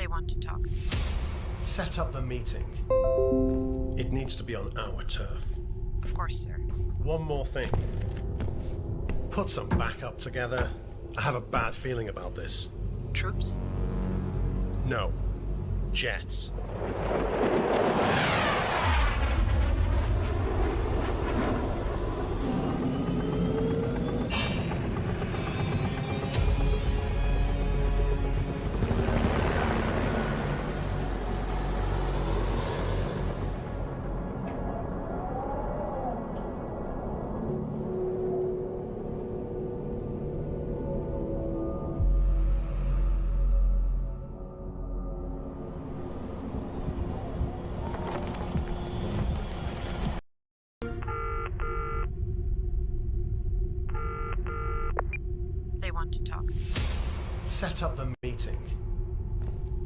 They want to talk. Set up the meeting. It needs to be on our turf. Of course, sir. One more thing. Put some backup together. I have a bad feeling about this. Troops? No. Jets. They want to talk. Set up the meeting.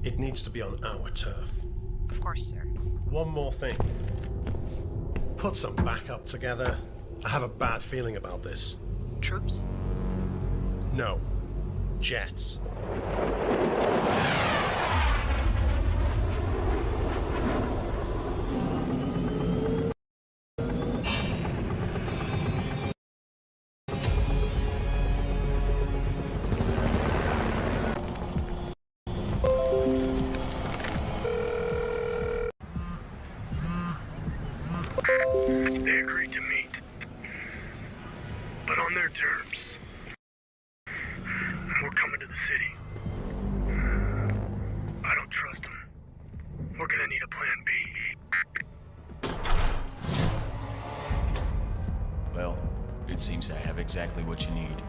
It needs to be on our turf. Of course, sir. One more thing. Put some backup together. I have a bad feeling about this. Troops? No. Jets. They agreed to meet, but on their terms. We're coming to the city. I don't trust them. We're gonna need a plan B. Well, it seems I have exactly what you need.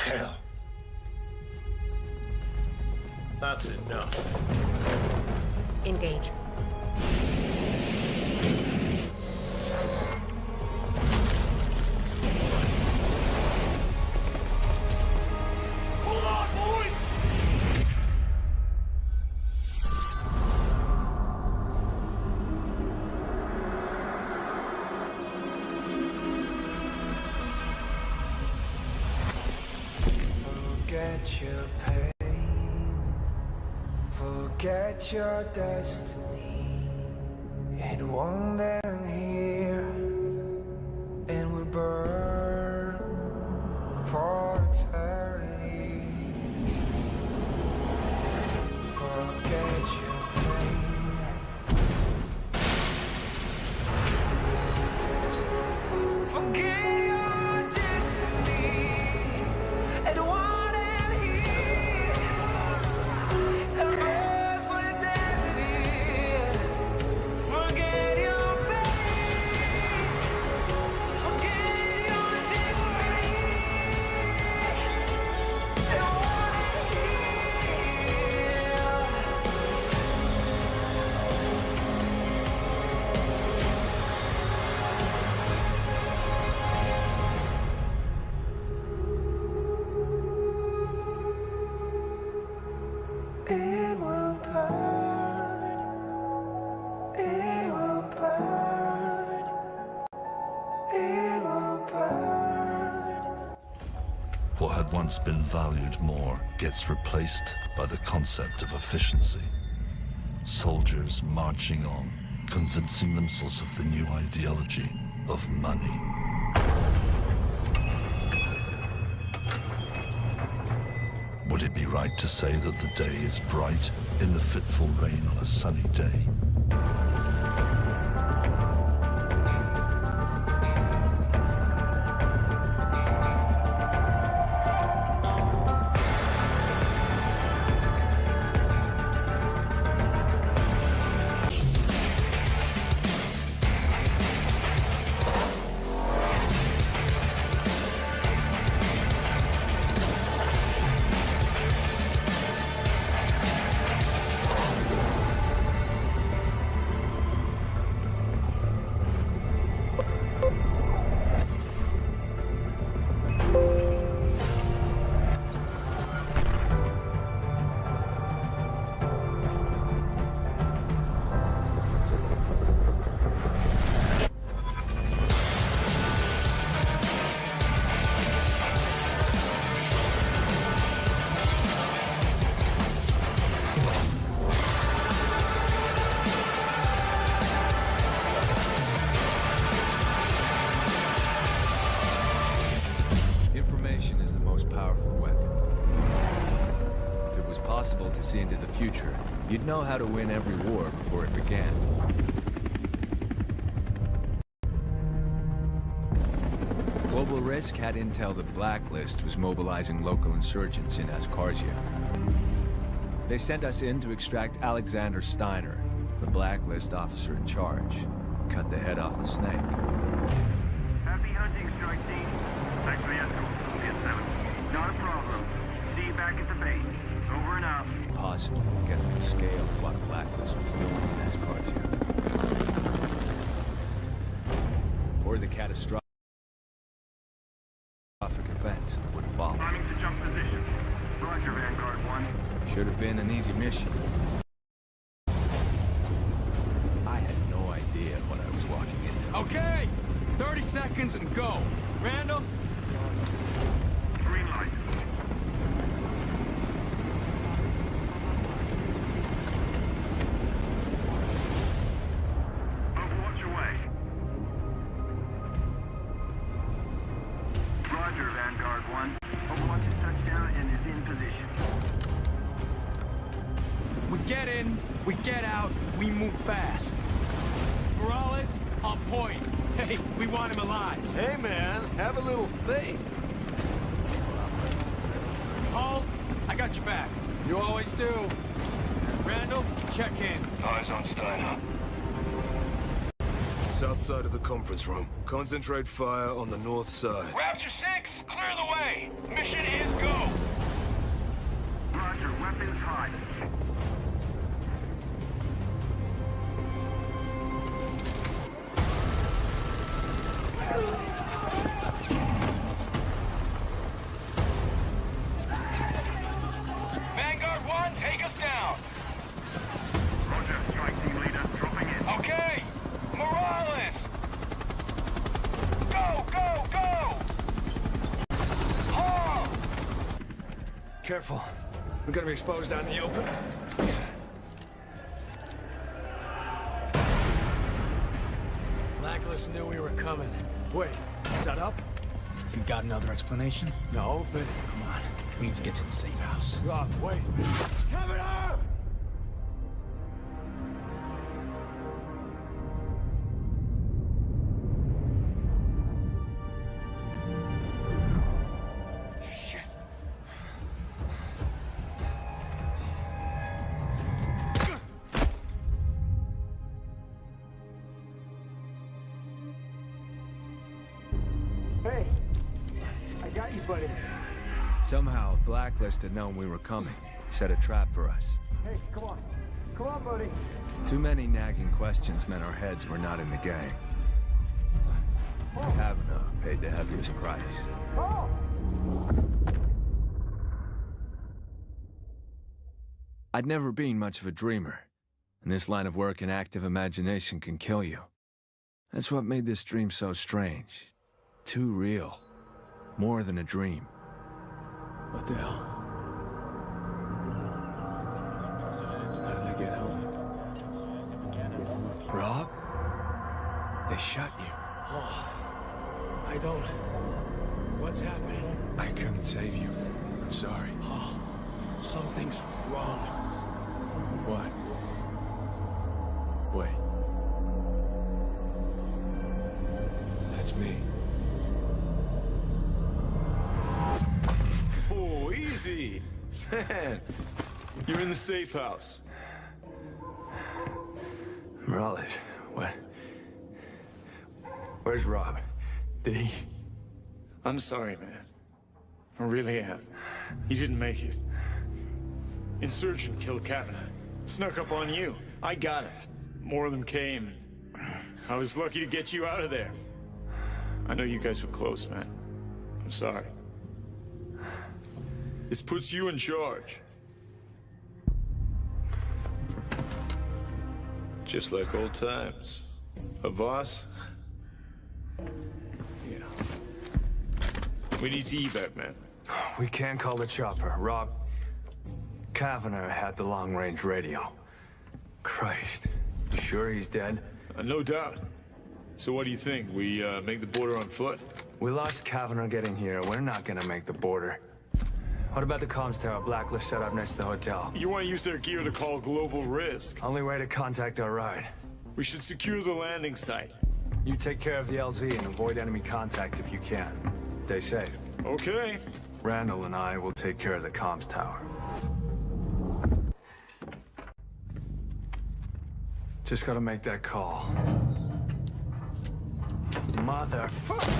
Hell. That's enough. Engage. Hold on, boys! Forget your pain, forget your destiny. It won't end here, and will burn for eternity. Forget your pain, forget your destiny. It won't end here, and burn for eternity. Forget your pain, forget your destiny. It won't end here. It will burn. It will burn. It will burn. What had once been valued more gets replaced by the concept of efficiency. Soldiers marching on, convincing themselves of the new ideology of money. Would it be right to say that the day is bright in the fitful rain on a sunny day? possible to see into the future, you'd know how to win every war before it began. Global Risk had intel that Blacklist was mobilizing local insurgents in Ascarzia. They sent us in to extract Alexander Steiner, the Blacklist officer in charge. Cut the head off the snake. Happy hunting, strike team. Thanks for the escort. Get 7. Not a problem. See you back at the base. Over and out. Possibly guess the scale of what Blacklist was doing in Ascarzia. Or the catastrophic events that would follow. Timing to jump position. Roger, Vanguard 1. Should have been an easy mission. I had no idea what I was walking into. Okay! 30 seconds and go. Randall? Green light. Overwatch away. Roger, Vanguard 1. Overwatch has touched down and is in position. We get in, we get out, we move fast. Morales, on point. Hey, we want him alive. Hey, man, have a little faith. Paul, I got your back. You always do. Randall, check in. Eyes on Steiner. South side of the conference room. Concentrate fire on the north side. Rapture 6, clear the way. Mission is go. Roger, weapons hot. Vanguard 1, take us down. Roger, strike team leader, dropping in. Okay. Morales. Go, go, go. Paul. Careful. We're gonna be exposed out in the open. Blacklist knew we were coming. Wait, is that up? You got another explanation? No, but... Come on, we need to get to the safe house. Rob, wait. Governor! Shit. Hey, I got you, buddy. Somehow, Blacklist had known we were coming. Set a trap for us. Hey, come on. Come on, buddy. Too many nagging questions meant our heads were not in the game. Kavanaugh paid the heaviest price. Oh! I'd never been much of a dreamer. In this line of work, an active imagination can kill you. That's what made this dream so strange. Too real. More than a dream. What the hell? How did I get home? Rob? They shot you. Oh, I don't... What's happening? I couldn't save you. I'm sorry. Oh, something's wrong. What? Wait. That's me. Oh, easy. Man, you're in the safe house. Morales, what? Where's Rob? Did he... I'm sorry, man. I really am. He didn't make it. Insurgent killed Kavanaugh. Snuck up on you. I got it. More of them came. I was lucky to get you out of there. I know you guys were close, man. I'm sorry. This puts you in charge. Just like old times. A boss? Yeah. We need to evac, man. We can't call the chopper. Rob... Kavanaugh had the long-range radio. Christ. You sure he's dead? No doubt. So what do you think? We make the border on foot? We lost Kavanaugh getting here. We're not gonna make the border. What about the comms tower blacklist set up next to the hotel? You want to use their gear to call global risk? Only way to contact our ride. We should secure the landing site. You take care of the LZ and avoid enemy contact if you can. Stay safe. Okay. Randall and I will take care of the comms tower. Just gotta make that call. Motherfucker!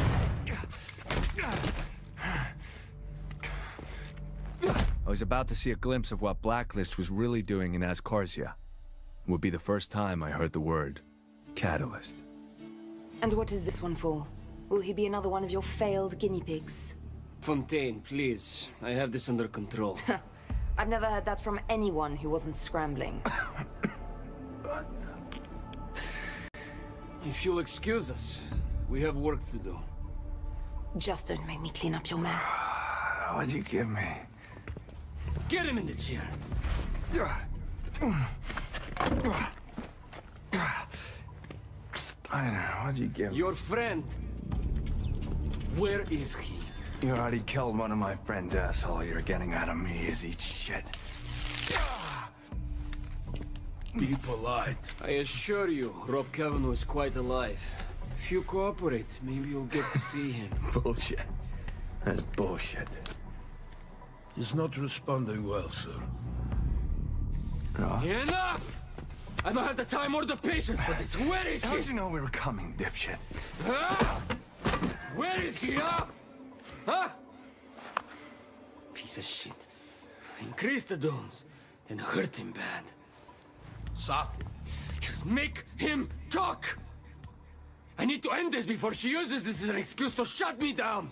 I was about to see a glimpse of what Blacklist was really doing in Ascarsia. It would be the first time I heard the word catalyst. And what is this one for? Will he be another one of your failed guinea pigs? Fontaine, please. I have this under control. I've never heard that from anyone who wasn't scrambling. If you'll excuse us, we have work to do. Just don't make me clean up your mess. What'd you give me? Get him in the chair. Steiner, what'd you give me? Your friend. Where is he? You already killed one of my friends, asshole. You're getting out of me is eat shit. Be polite. I assure you, Rob Kavanaugh is quite alive. If you cooperate, maybe you'll get to see him. Bullshit. That's bullshit. He's not responding well, sir. Enough! I don't have the time or the patience for this. Where is he? How'd you know we were coming, dipshit? Where is he, huh? Huh? Piece of shit. Increase the dose, then hurt him bad. Stop. Just make him talk! I need to end this before she uses this as an excuse to shut me down!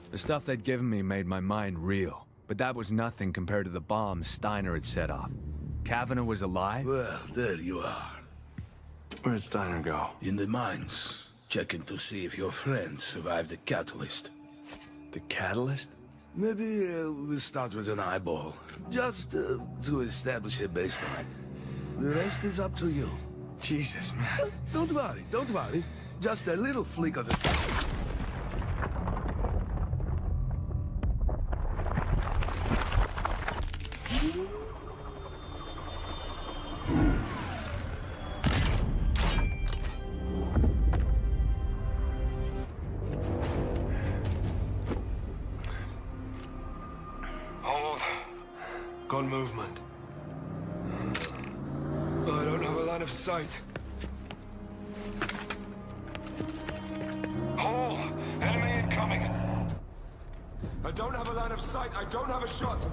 The stuff they'd given me made my mind reel, but that was nothing compared to the bombs Steiner had set off. Kavanaugh was alive? Well, there you are. Where'd Steiner go? In the mines, checking to see if your friend survived the catalyst. The catalyst? Maybe we'll start with an eyeball, just to establish a baseline. The rest is up to you. Jesus, man. Don't worry. Just a little flick of the... Hold. Got movement. I don't have a line of sight. Hall! Enemy incoming! I don't have a line of sight. I don't have a shot.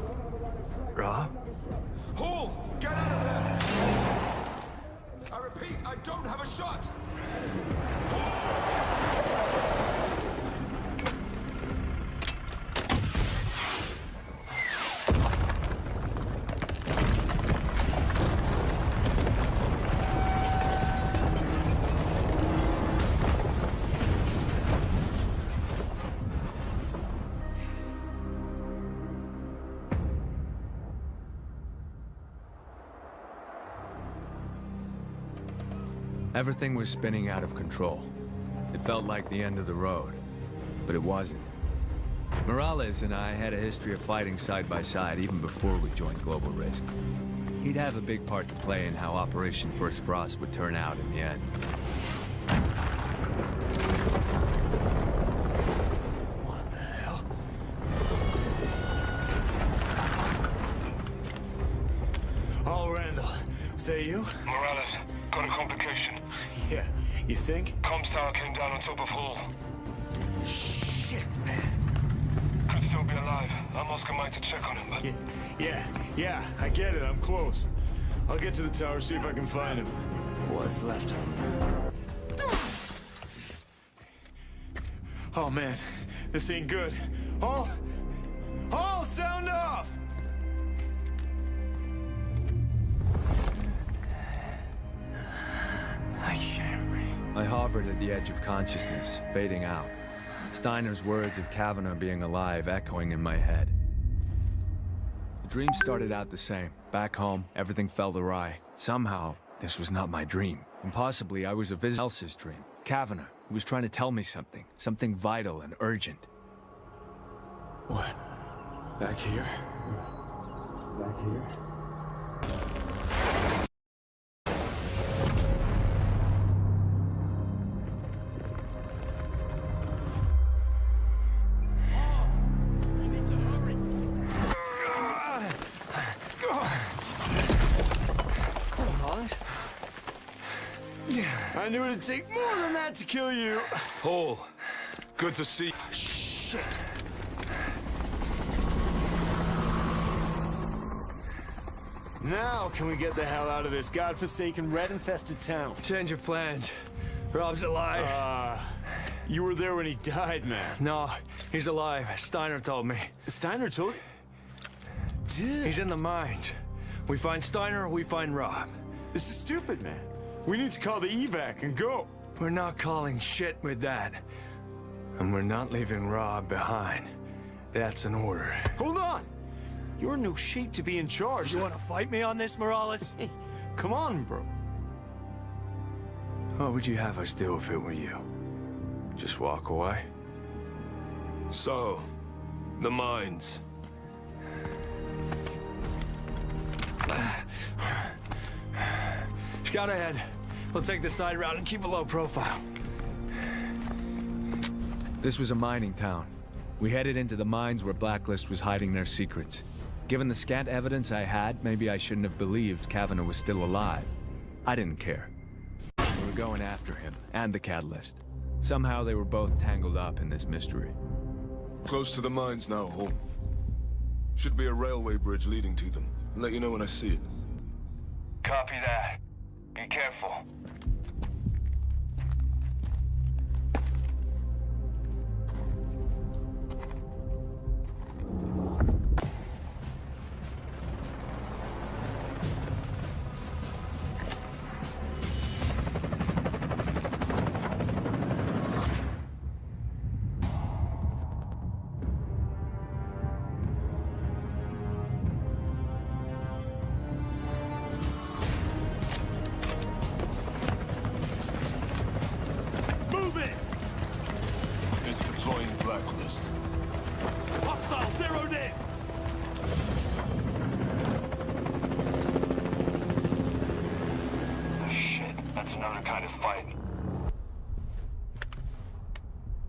Rob? Hall! Get out of there! I repeat, I don't have a shot! Everything was spinning out of control. It felt like the end of the road, but it wasn't. Morales and I had a history of fighting side by side even before we joined Global Risk. He'd have a big part to play in how Operation First Frost would turn out in the end. What the hell? Oh, Randall. Is that you? Morales, got a complication. Yeah, you think? Comms tower came down on top of Hall. Shit, man. Could still be alive. I'm asking Mike to check on him, but... Yeah, I get it. I'm close. I'll get to the tower, see if I can find him. What's left? Oh, man. This ain't good. All sound off! I hovered at the edge of consciousness, fading out. Steiner's words of Kavanaugh being alive echoing in my head. The dream started out the same. Back home, everything felt awry. Somehow, this was not my dream. And possibly I was a visitor else's dream. Kavanaugh, who was trying to tell me something. Something vital and urgent. What? Back here? Back here? I knew it'd take more than that to kill you. Hole. Good to see. Shit. Now can we get the hell out of this godforsaken, rat-infested town? Change of plans. Rob's alive. You were there when he died, man. No, he's alive. Steiner told me. Steiner told you? Dude. He's in the mines. We find Steiner, we find Rob. This is stupid, man. We need to call the evac and go. We're not calling shit with that. And we're not leaving Rob behind. That's an order. Hold on. You're in no shape to be in charge. You want to fight me on this, Morales? Hey, come on, bro. What would you have us do if it were you? Just walk away? So, the mines. Scout ahead. We'll take the side route and keep a low profile. This was a mining town. We headed into the mines where Blacklist was hiding their secrets. Given the scant evidence I had, maybe I shouldn't have believed Kavanaugh was still alive. I didn't care. We were going after him, and the Catalyst. Somehow they were both tangled up in this mystery. Close to the mines now, Hole. Should be a railway bridge leading to them. I'll let you know when I see it. Copy that. Be careful. Blacklist. Hostile zeroed in! Shit, that's another kind of fight.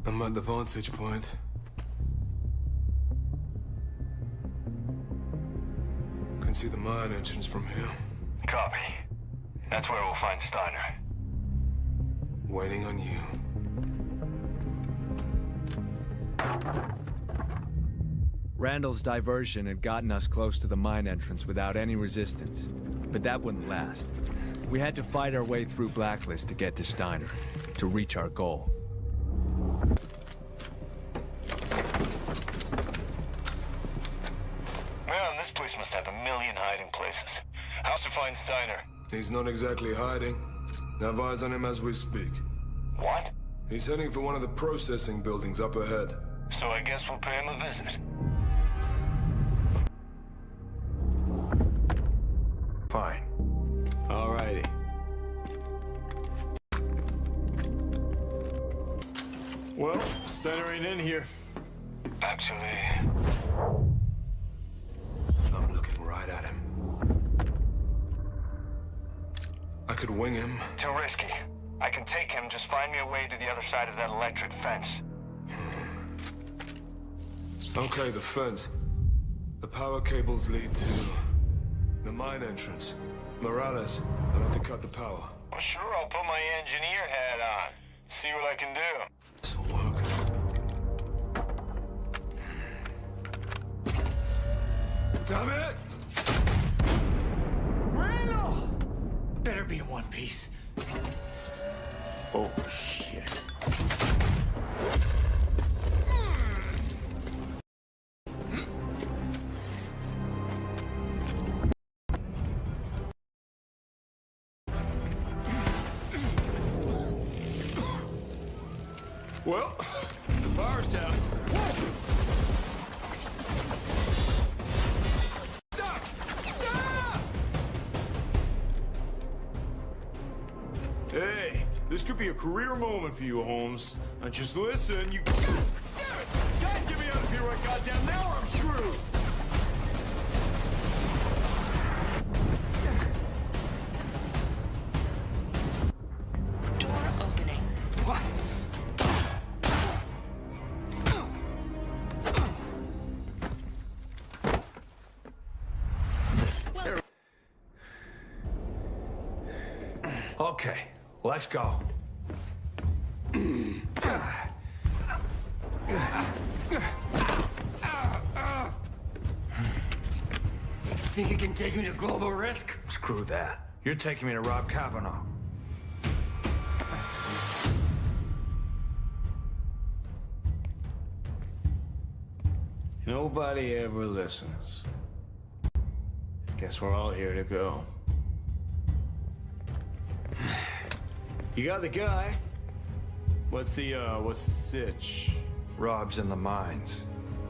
I'm at the vantage point. Can see the mine entrance from here. Copy. That's where we'll find Steiner. Waiting on you. Randall's diversion had gotten us close to the mine entrance without any resistance. But that wouldn't last. We had to fight our way through Blacklist to get to Steiner, to reach our goal. Man, this place must have a million hiding places. How's to find Steiner? He's not exactly hiding. Have eyes on him as we speak. What? He's heading for one of the processing buildings up ahead. So I guess we'll pay him a visit. Fine. Alrighty. Well, Steiner ain't in here. Actually... I'm looking right at him. I could wing him. Too risky. I can take him, just find me a way to the other side of that electric fence. Okay, the fence. The power cables lead to the mine entrance. Morales, I'll have to cut the power. Well, sure, I'll put my engineer hat on. See what I can do. This will work. Damn it! Randall! Better be in one piece. Oh, shit. Well, the power's down. Stop! Stop! Hey, this could be a career moment for you, Holmes. Now just listen, you... Damn it! Guys, get me out of here right goddamn now or I'm screwed! Okay, let's go. Think you can take me to global risk? Screw that. You're taking me to rob Kavanaugh. Nobody ever listens. Guess we're all here to go. You got the guy. What's the sitch? Rob's in the mines.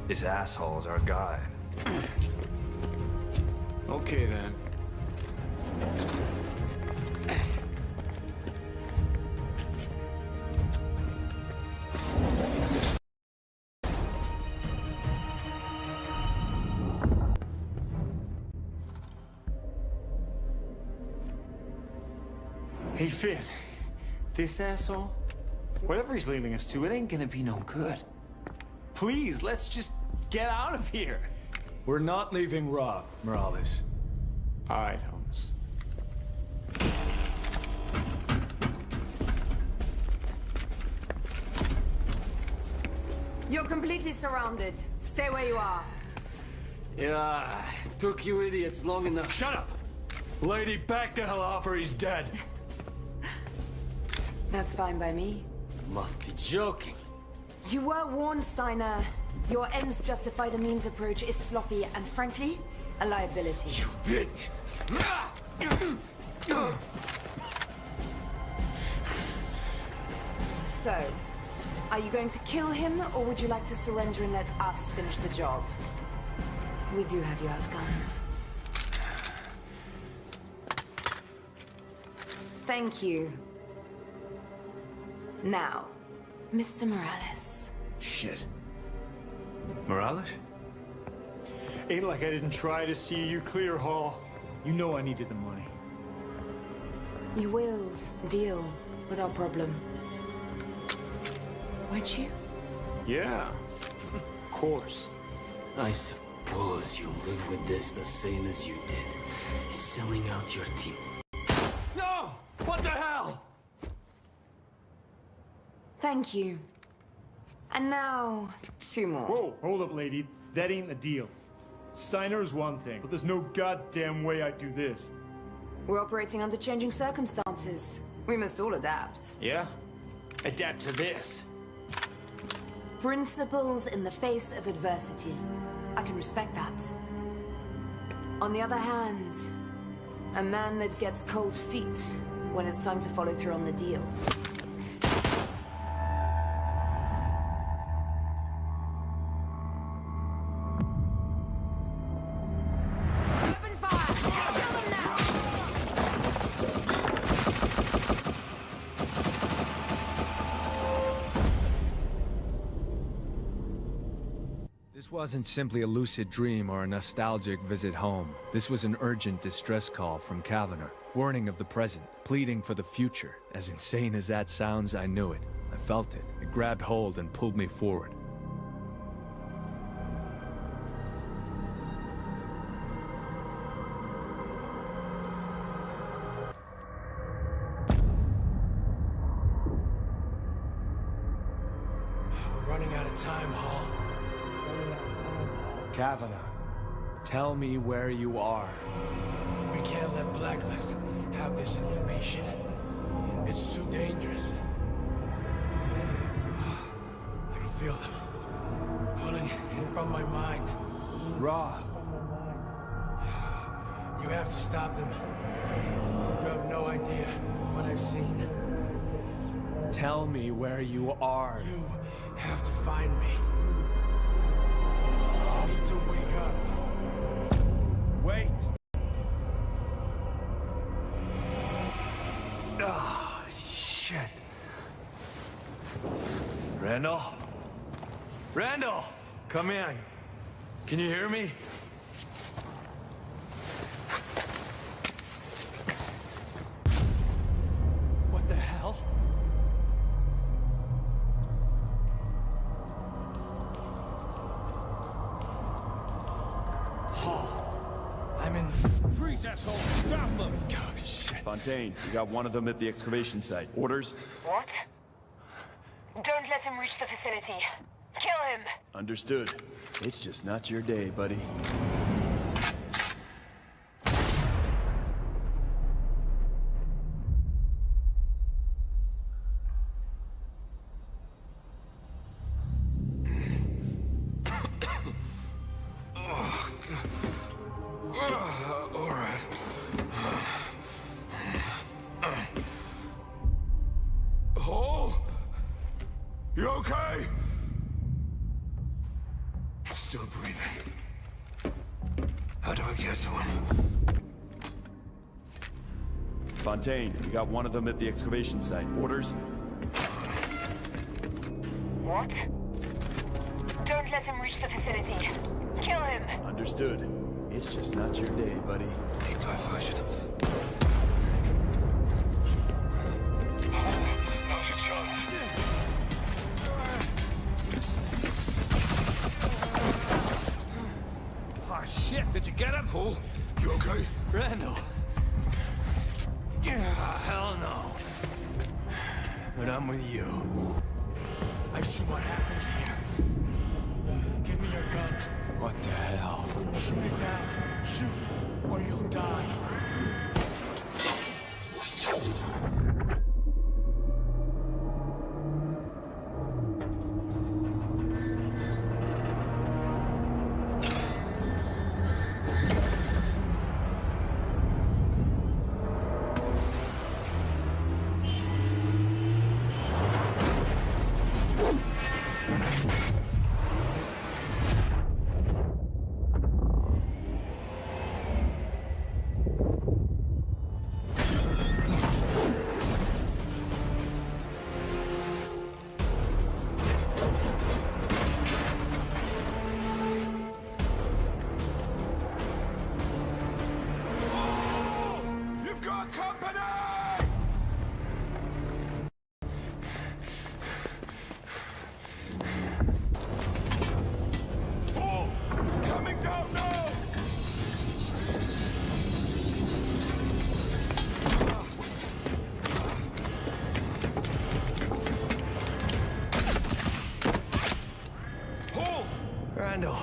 This asshole's our guide. Okay, then. Hey, Finn. This asshole? Whatever he's leading us to, it ain't gonna be no good. Please, let's just get out of here. We're not leaving Rob, Morales. All right, Holmes. You're completely surrounded. Stay where you are. Yeah, took you idiots long enough. Shut up! Lady, back the hell off or he's dead. That's fine by me. Must be joking. You were warned, Steiner. Your ends justify the means approach is sloppy and, frankly, a liability. You bitch! So, are you going to kill him, or would you like to surrender and let us finish the job? We do have you outgunned. Thank you. Now, Mr. Morales. Shit. Morales? Ain't like I didn't try to see you clear, Hall. You know I needed the money. You will deal with our problem. Won't you? Yeah, of course. I suppose you live with this the same as you did. Selling out your team. No! What the hell? Thank you. And now, 2 more. Whoa, hold up, lady. That ain't the deal. Steiner is one thing, but there's no goddamn way I do this. We're operating under changing circumstances. We must all adapt. Yeah? Adapt to this. Principles in the face of adversity. I can respect that. On the other hand, a man that gets cold feet when it's time to follow through on the deal. This wasn't simply a lucid dream or a nostalgic visit home. This was an urgent distress call from Kavanaugh, warning of the present, pleading for the future. As insane as that sounds, I knew it. I felt it. It grabbed hold and pulled me forward. We're running out of time, Hall. Kavanaugh, tell me where you are. We can't let Blacklist have this information. It's too dangerous. I can feel them pulling in from my mind. Rob. You have to stop them. You have no idea what I've seen. Tell me where you are. You have to find me. You need to wake up. Wait! Ah, shit. Randall? Randall! Come in. Can you hear me? What the hell? I'm in. Freeze, asshole! Stop them! Oh, shit. Fontaine, we got one of them at the excavation site. Orders? What? Don't let him reach the facility. Kill him! Understood. It's just not your day, buddy. You okay? Still breathing. How do I get to him? Fontaine, we got one of them at the excavation site. Orders? What? Don't let him reach the facility. Kill him! Understood. It's just not your day, buddy. Need diversion. Oh shit, did you get him, fool? You okay? Randall. Yeah, hell no. But I'm with you. I've seen what happens here. Give me your gun. What the hell? Shoot it down. Shoot, or you'll die. Randall.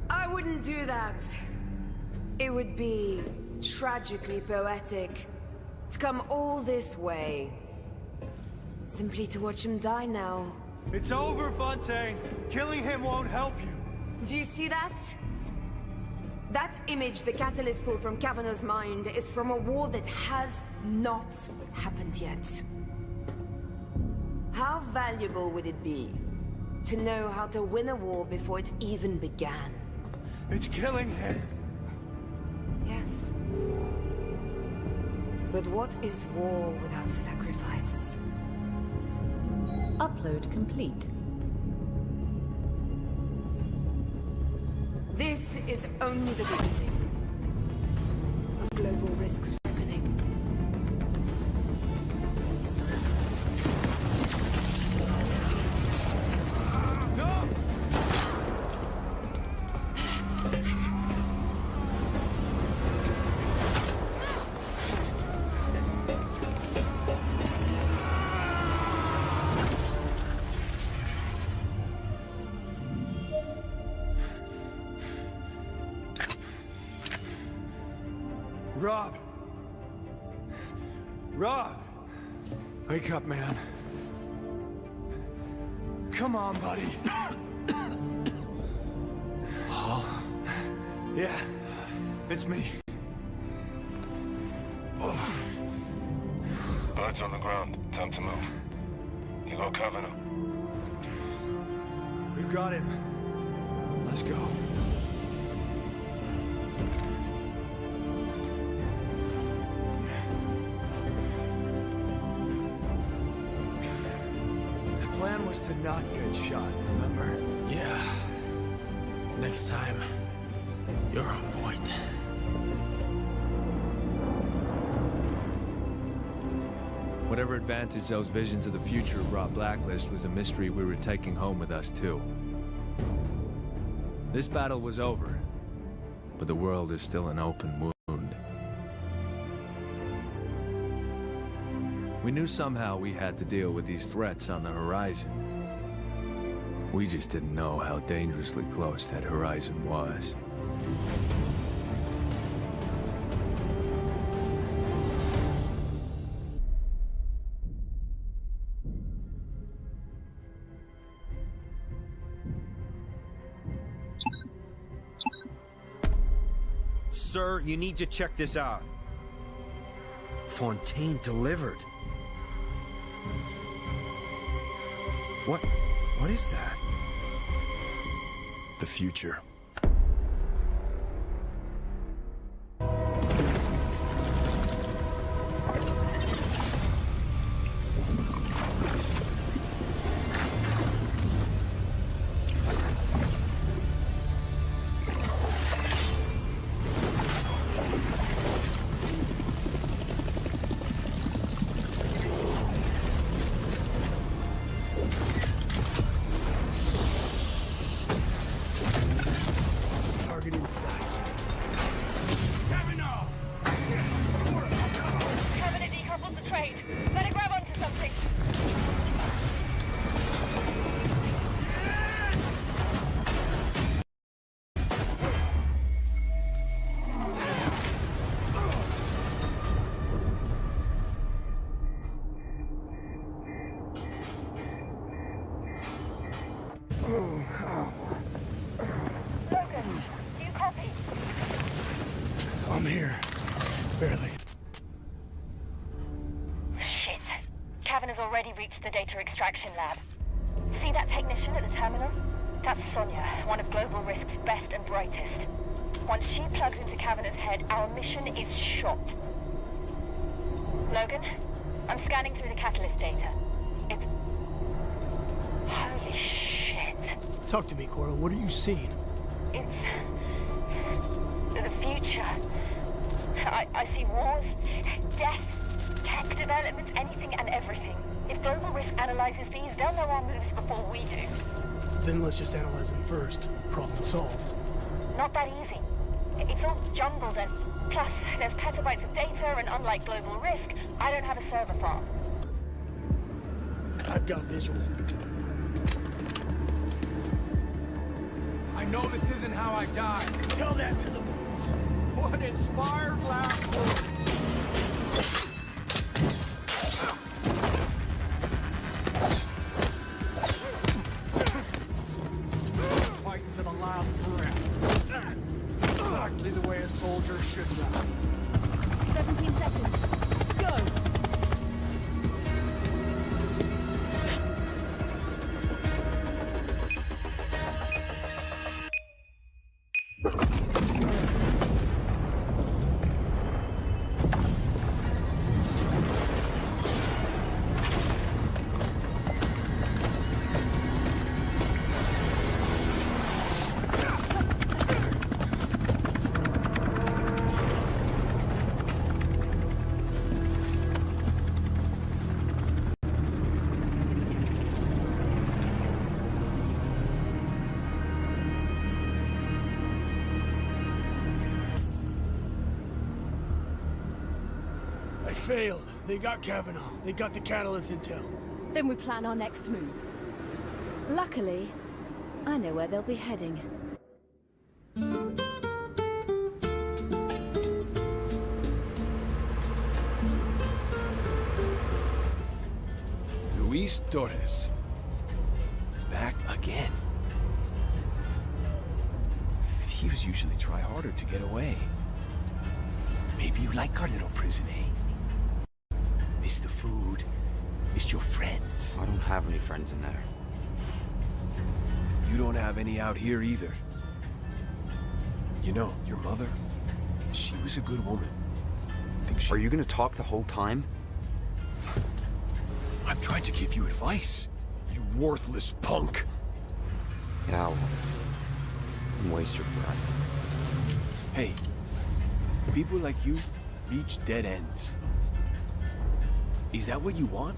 I wouldn't do that. It would be tragically poetic to come all this way simply to watch him die now. It's over, Fontaine. Killing him won't help you. Do you see that? That image the Catalyst pulled from Kavanaugh's mind is from a war that has not happened yet. How valuable would it be to know how to win a war before it even began? It's killing him. Yes. But what is war without sacrifice? Upload complete. This is only the beginning of global risks reckoning. Rob! Wake up, man. Come on, buddy. Hall? Yeah, it's me. Blood's on the ground. Time to move. You go Kavanaugh. We've got him. Let's go. The plan was to not get shot, remember? Yeah. Next time, you're on point. Whatever advantage those visions of the future brought Blacklist was a mystery we were taking home with us, too. This battle was over, but the world is still an open wound. We knew somehow we had to deal with these threats on the horizon. We just didn't know how dangerously close that horizon was. Sir, you need to check this out. Fontaine delivered. What is that? The future. Logan, do you copy? I'm here. Barely. Shit. Kavanagh's already reached the data extraction lab. See that technician at the terminal? That's Sonia, one of Global Risk's best and brightest. Once she plugs into Kavanagh's head, our mission is shot. Logan, I'm scanning through the catalyst data. It's... Holy shit. Talk to me, Cora. What are you seeing? It's... the future. I see wars, death, tech development, anything and everything. If Global Risk analyzes these, they'll know our moves before we do. Then let's just analyze them first. Problem solved. Not that easy. It's all jumbled and... Plus, there's petabytes of data, and unlike Global Risk, I don't have a server farm. I've got visual. I know this isn't how I died. Tell that to the moons. What inspired last words? Fighting to the last breath. Exactly the way a soldier should die. 17 seconds. Go! Failed. They got Kavanaugh. They got the catalyst intel. Then we plan our next move. Luckily, I know where they'll be heading. Luis Torres. Back again. Thieves usually try harder to get away. Maybe you like our little prison, eh? Miss the food, miss your friends. I don't have any friends in there. You don't have any out here either. You know, your mother, she was a good woman. Are you gonna talk the whole time? I'm trying to give you advice, you worthless punk. Yeah, well, don't waste your breath. Hey, people like you reach dead ends. Is that what you want?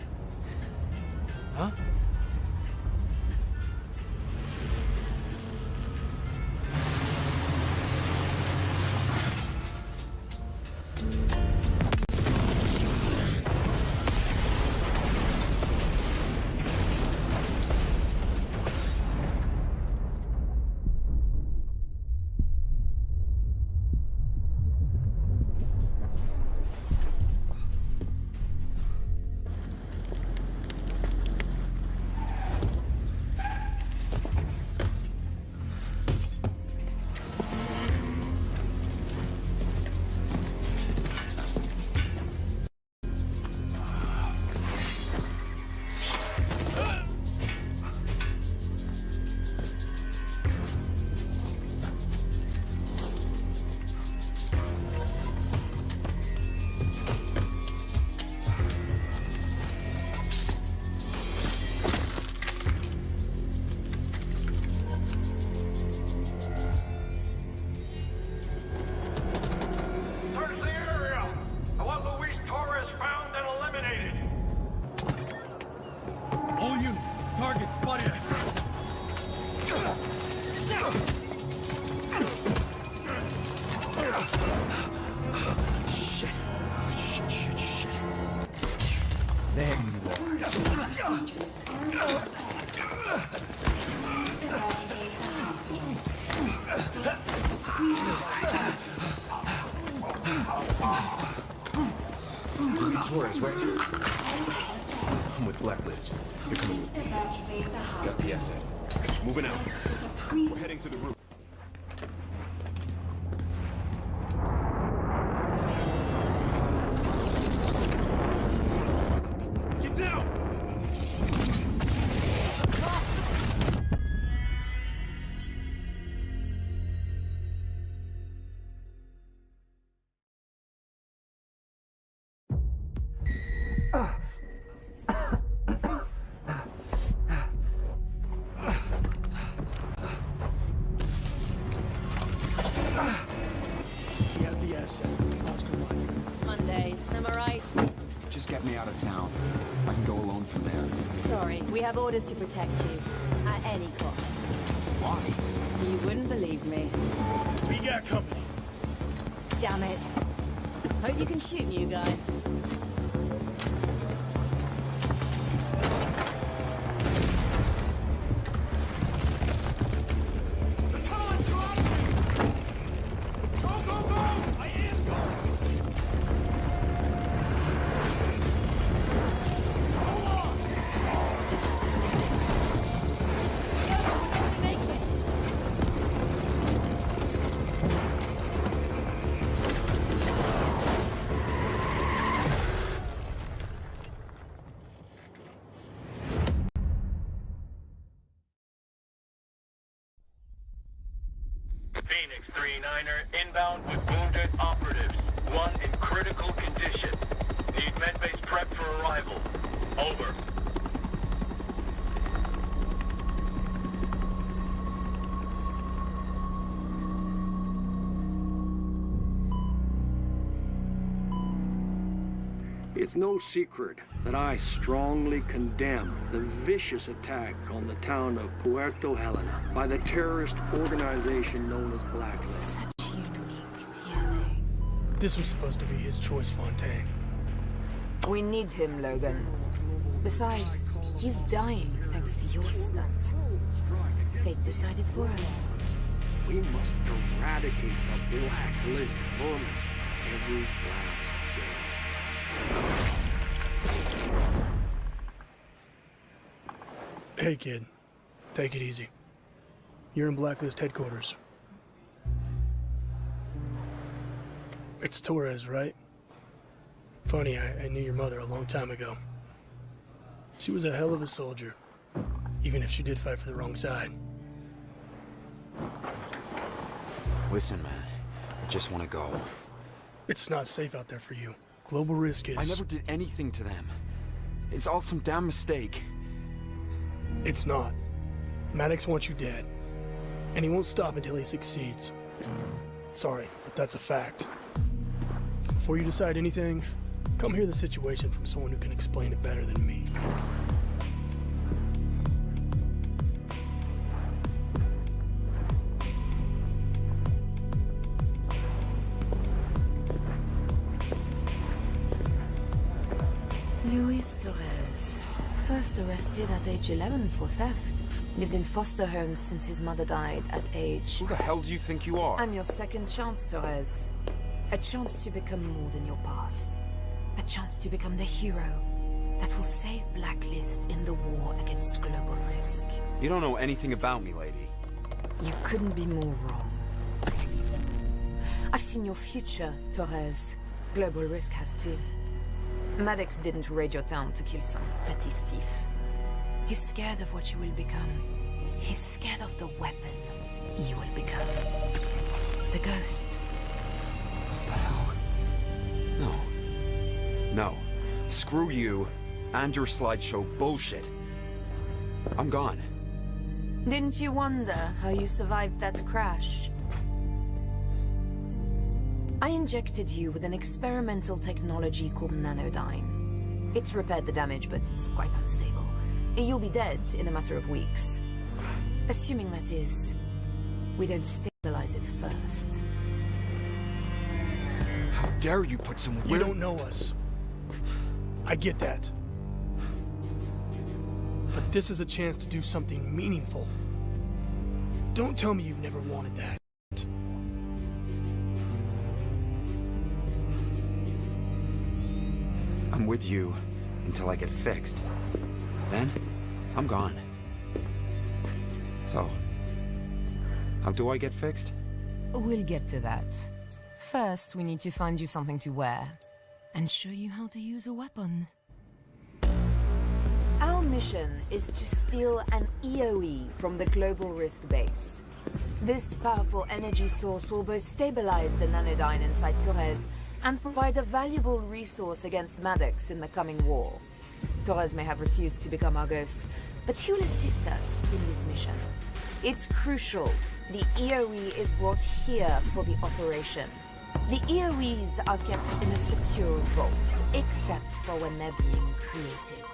Huh? Torres, right? I'm with Blacklist. You're coming with me. Got the asset. Moving out. We're heading to the roof. Get down! Mondays, am I right? Just get me out of town. I can go alone from there. Sorry, we have orders to protect you. At any cost. Why? You wouldn't believe me. We got company. Damn it. Hope you can shoot, new guy. Phoenix 3-9er inbound with wounded operatives. One in critical condition. Need medbase prep for arrival. Over. It's no secret that I strongly condemn the vicious attack on the town of Puerto Helena by the terrorist organization known as Blacklist. Such unique DNA. This was supposed to be his choice, Fontaine. We need him, Logan. Besides, he's dying thanks to your stunt. Fate decided for us. We must eradicate the Blacklist vermin every last day. Hey, kid. Take it easy. You're in Blacklist headquarters. It's Torres, right? Funny, I knew your mother a long time ago. She was a hell of a soldier, even if she did fight for the wrong side. Listen, man. I just want to go. It's not safe out there for you. Global risk is... I never did anything to them. It's all some damn mistake. It's not. Maddox wants you dead. And he won't stop until he succeeds. Sorry, but that's a fact. Before you decide anything, come hear the situation from someone who can explain it better than me. Luis Torres. First arrested at age 11 for theft. Lived in foster homes since his mother died at age... Who the hell do you think you are? I'm your second chance, Torres. A chance to become more than your past. A chance to become the hero that will save Blacklist in the war against global risk. You don't know anything about me, lady. You couldn't be more wrong. I've seen your future, Torres. Global risk has too. Maddox didn't raid your town to kill some petty thief. He's scared of what you will become. He's scared of the weapon you will become. The ghost. The hell? No. No. Screw you and your slideshow bullshit. I'm gone. Didn't you wonder how you survived that crash? I injected you with an experimental technology called nanodyne. It's repaired the damage, but it's quite unstable. You'll be dead in a matter of weeks. Assuming, that is, we don't stabilize it first. How dare you put some weird... You don't know us. I get that. But this is a chance to do something meaningful. Don't tell me you've never wanted that. I'm with you until I get fixed. Then, I'm gone. So, how do I get fixed? We'll get to that. First, we need to find you something to wear, and show you how to use a weapon. Our mission is to steal an EOE from the Global Risk base. This powerful energy source will both stabilize the nanodyne inside Torres and provide a valuable resource against Maddox in the coming war. Torres may have refused to become our ghost, but he will assist us in this mission. It's crucial the EOE is brought here for the operation. The EOEs are kept in a secure vault, except for when they're being created.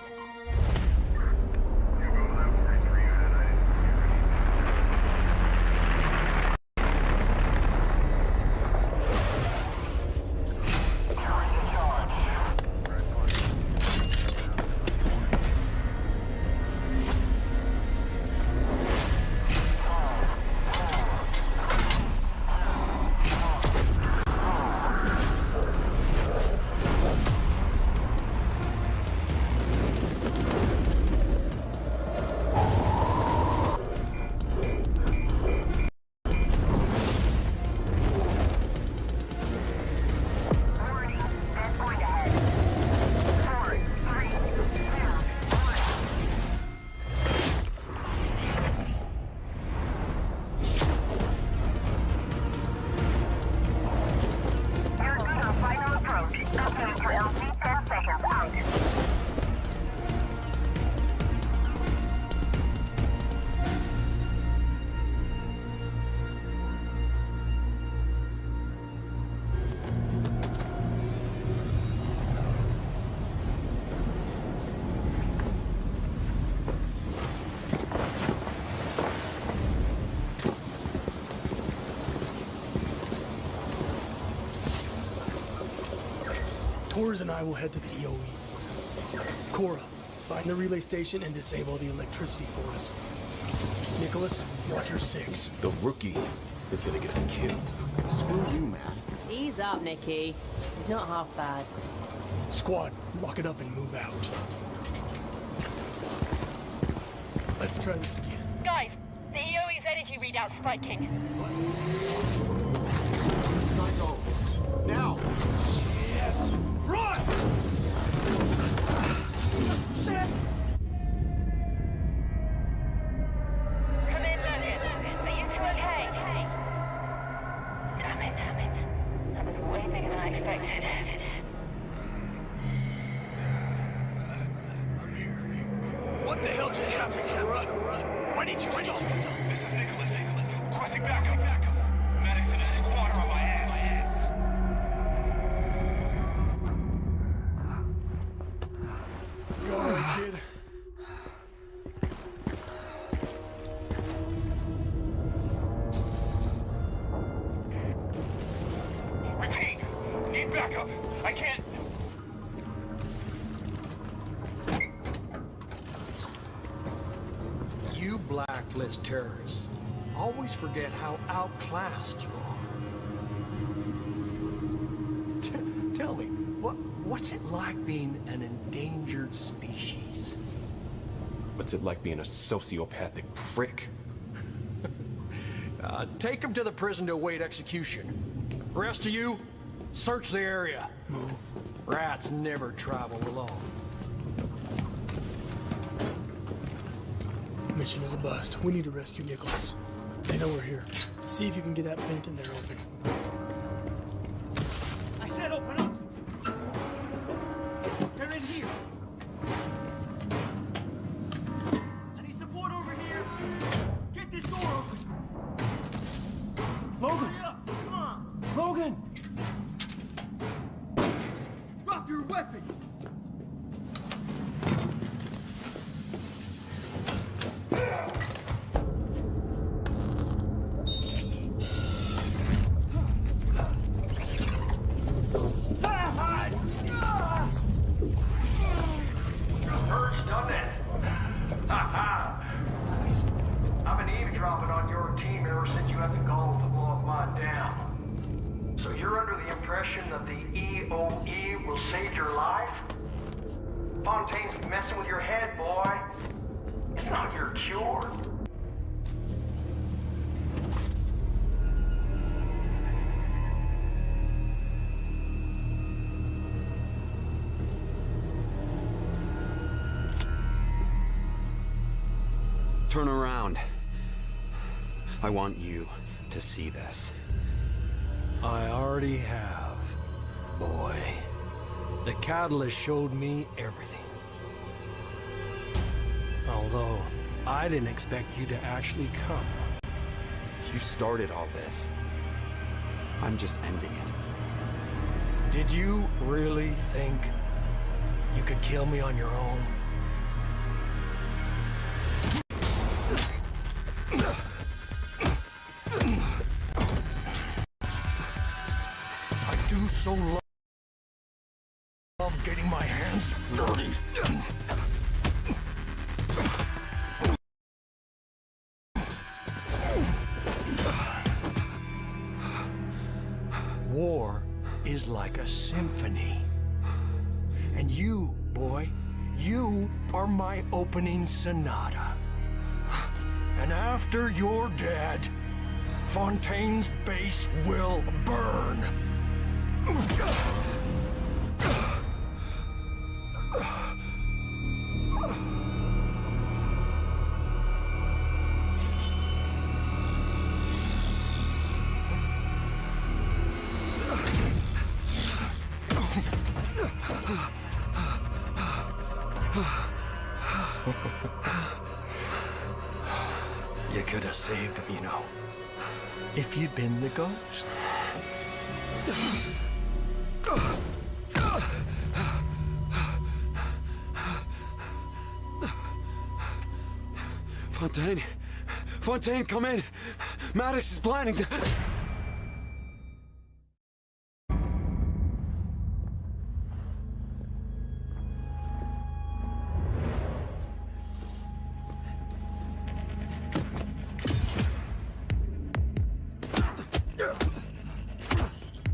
Torres and I will head to the EOE. Cora, find the relay station and disable the electricity for us. Nicholas, watch your 6. The rookie is gonna get us killed. Screw you, man. Ease up, Nicky. He's not half bad. Squad, lock it up and move out. Let's try this again. Guys, the EOE's energy readout's spiking. Now! Shit! Run! Shit! Come in, Logan. Are you two okay? Damn it. That was way bigger than I expected. What the hell just happened? Run! Why didn't you stop? This is Nicholas. Requesting backup. Medics in a squad are on my ass. Go on, kid. Repeat. Need backup. I can't. You blacklist terrorists always forget how outclassed you are. Tell me, what's it like being an endangered species? What's it like being a sociopathic prick? Take him to the prison to await execution. Rest of you, search the area. Rats never travel alone. Mission is a bust. We need to rescue Nicholas. They know we're here. See if you can get that vent in there open. I said open up! They're in here! I need support over here! Get this door open! Logan! Hurry up! Come on! Logan! Drop your weapon! I've been eavesdropping on your team ever since you had the gall to blow up my dam. So you're under the impression that the EOE will save your life? Fontaine's messing with your head, boy. It's not your cure. Turn around. I want you to see this. I already have, boy. The catalyst showed me everything. Although, I didn't expect you to actually come. You started all this. I'm just ending it. Did you really think you could kill me on your own? I do so love getting my hands dirty. War is like a symphony. And you, boy, you are my opening sonata. And after you're dead, Fontaine's base will burn. You could have saved him, you know, if you'd been the ghost. Fontaine, come in. Maddox is planning to...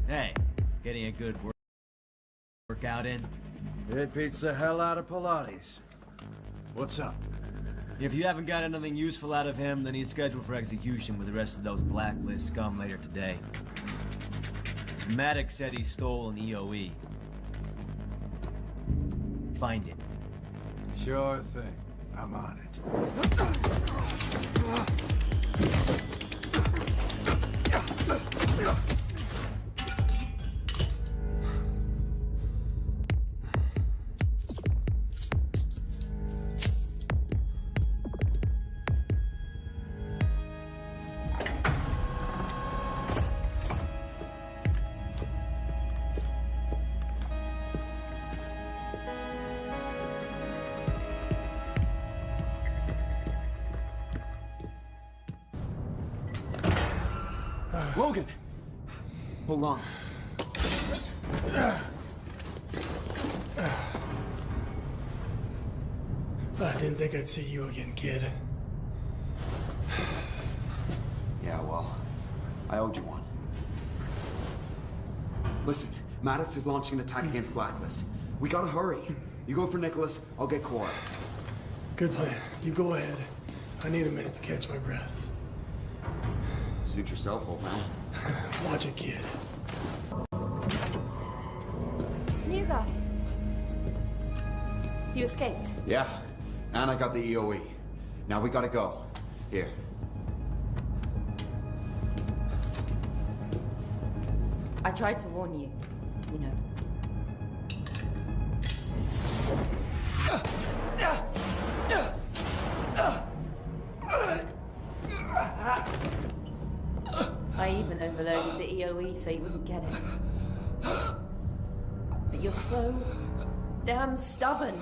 Hey, getting a good workout in? It beats the hell out of Pilates. What's up? If you haven't got anything useful out of him, then he's scheduled for execution with the rest of those blacklist scum later today. Maddox said he stole an EOE. Find it. Sure thing. I'm on it. Logan! Hold on. I didn't think I'd see you again, kid. Yeah, well, I owed you one. Listen, Maddox is launching an attack against Blacklist. We gotta hurry. You go for Nicholas, I'll get Cora. Good plan. You go ahead. I need a minute to catch my breath. Suit yourself, old man. Watch it, kid. New guy. You escaped. Yeah, and I got the EOE. Now we gotta go. Here. I tried to warn you, you know. I even overloaded the EOE so you wouldn't get it. But you're so damn stubborn.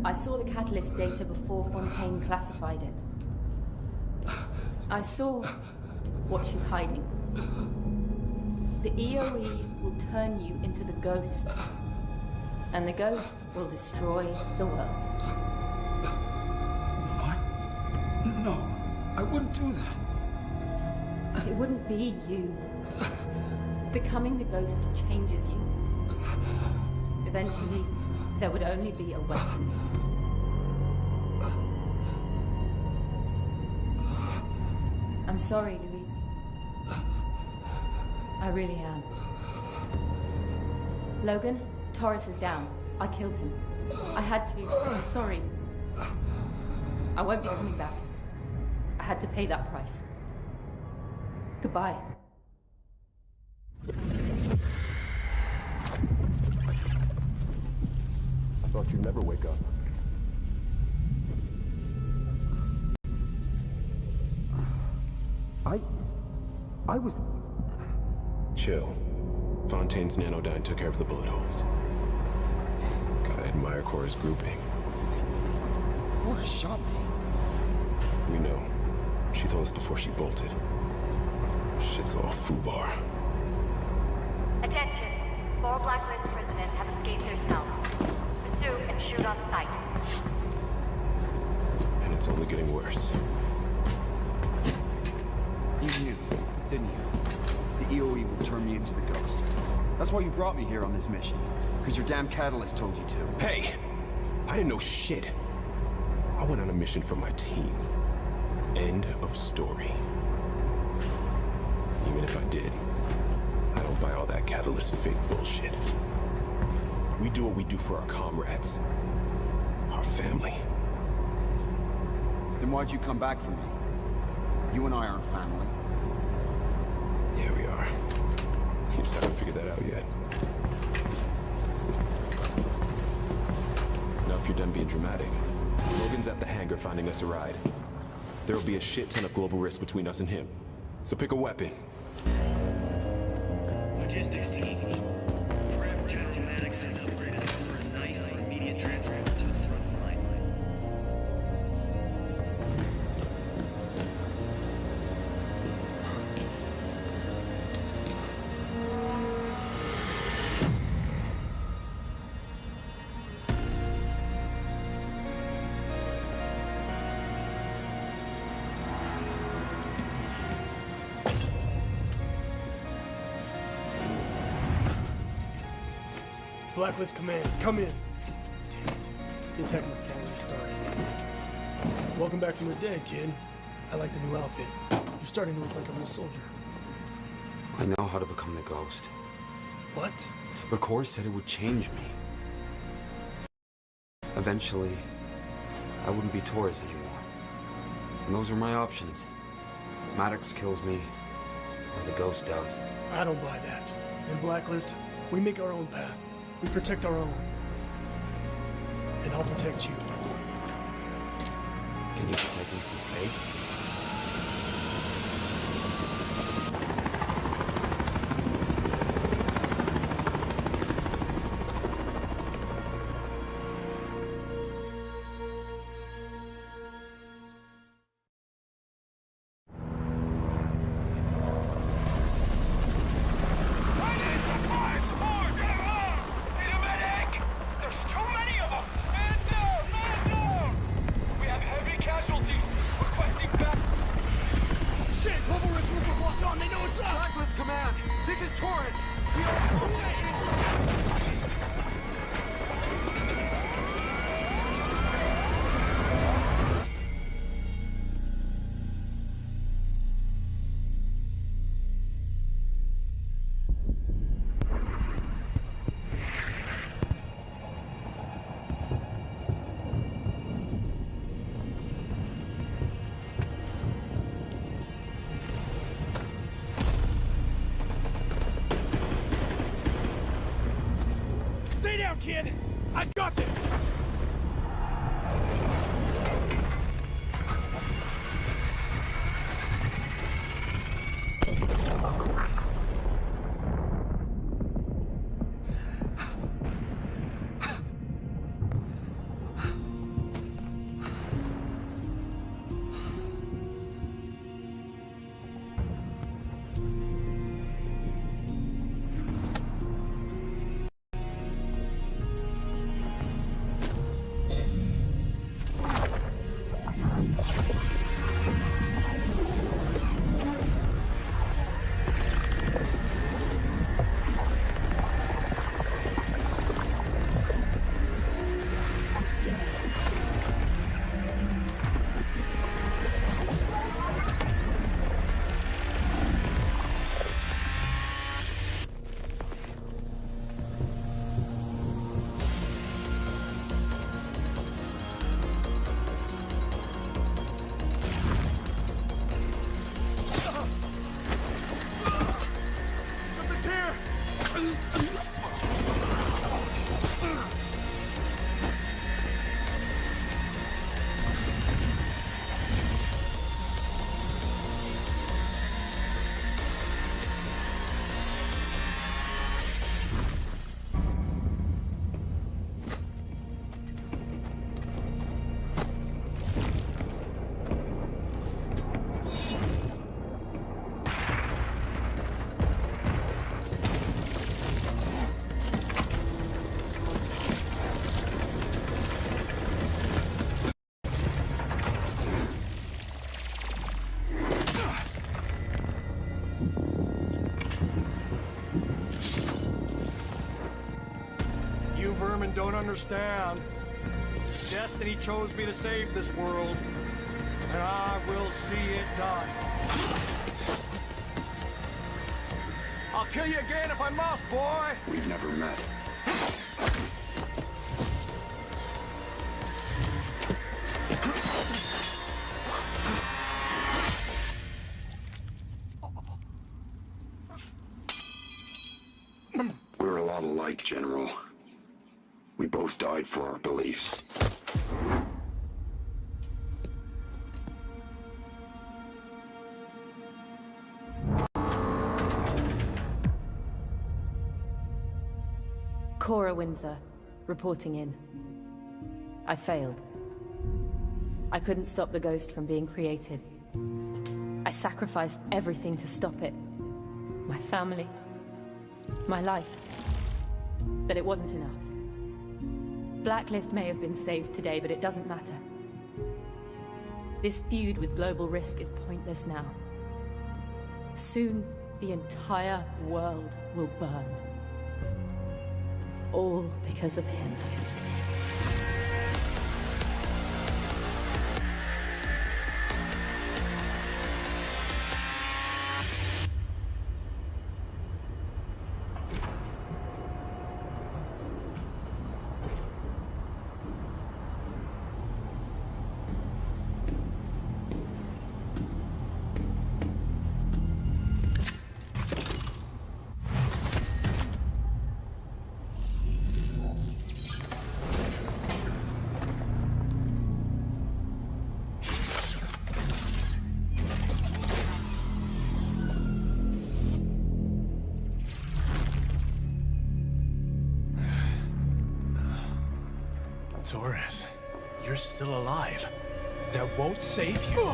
I saw the catalyst data before Fontaine classified it. I saw what she's hiding. The EOE will turn you into the ghost, and the ghost will destroy the world. No, I wouldn't do that. It wouldn't be you. Becoming the ghost changes you. Eventually, there would only be a weapon. I'm sorry, Louise. I really am. Logan, Torres is down. I killed him. I had to. I'm sorry. I won't be coming back. I had to pay that price. Goodbye. I thought you'd never wake up. I was... Chill. Fontaine's nanodyne took care of the bullet holes. Gotta admire Cora's grouping. Cora shot me. We know. She told us before she bolted. Shit's all foobar. Attention. 4 blacklist prisoners have escaped their cells. Pursue and shoot on sight. And it's only getting worse. You knew, didn't you? The EOE will turn me into the ghost. That's why you brought me here on this mission. Because your damn catalyst told you to. Hey! I didn't know shit. I went on a mission for my team. End of story. Even if I did, I don't buy all that catalyst fake bullshit. We do what we do for our comrades. Our family. Then why'd you come back for me? You and I aren't family. Yeah, we are. You just haven't figured that out yet. Now, if you're done being dramatic, Logan's at the hangar finding us a ride. There'll be a shit ton of global risk between us and him. So pick a weapon. Logistics team. Prep General Maddox has upgraded a knife for immediate transport to the front line. Blacklist Command, come in. Damn it. The attack must have already started. Welcome back from the dead, kid. I like the new outfit. You're starting to look like a real soldier. I know how to become the ghost. What? But Cora said it would change me. Eventually, I wouldn't be Torres anymore. And those are my options. Maddox kills me, or the ghost does. I don't buy that. In Blacklist, we make our own path. We protect our own. And I'll protect you. Can you protect me from fate? Kid, I got this! Vermin don't understand. Destiny chose me to save this world, and I will see it done. I'll kill you again if I must, boy! We've never met. We're a lot alike, General. We both died for our beliefs. Cora Windsor, reporting in. I failed. I couldn't stop the ghost from being created. I sacrificed everything to stop it. My family, my life. But it wasn't enough. Blacklist may have been saved today, but it doesn't matter. This feud with global risk is pointless now. Soon, the entire world will burn. All because of him. Torres, you're still alive. That won't save you.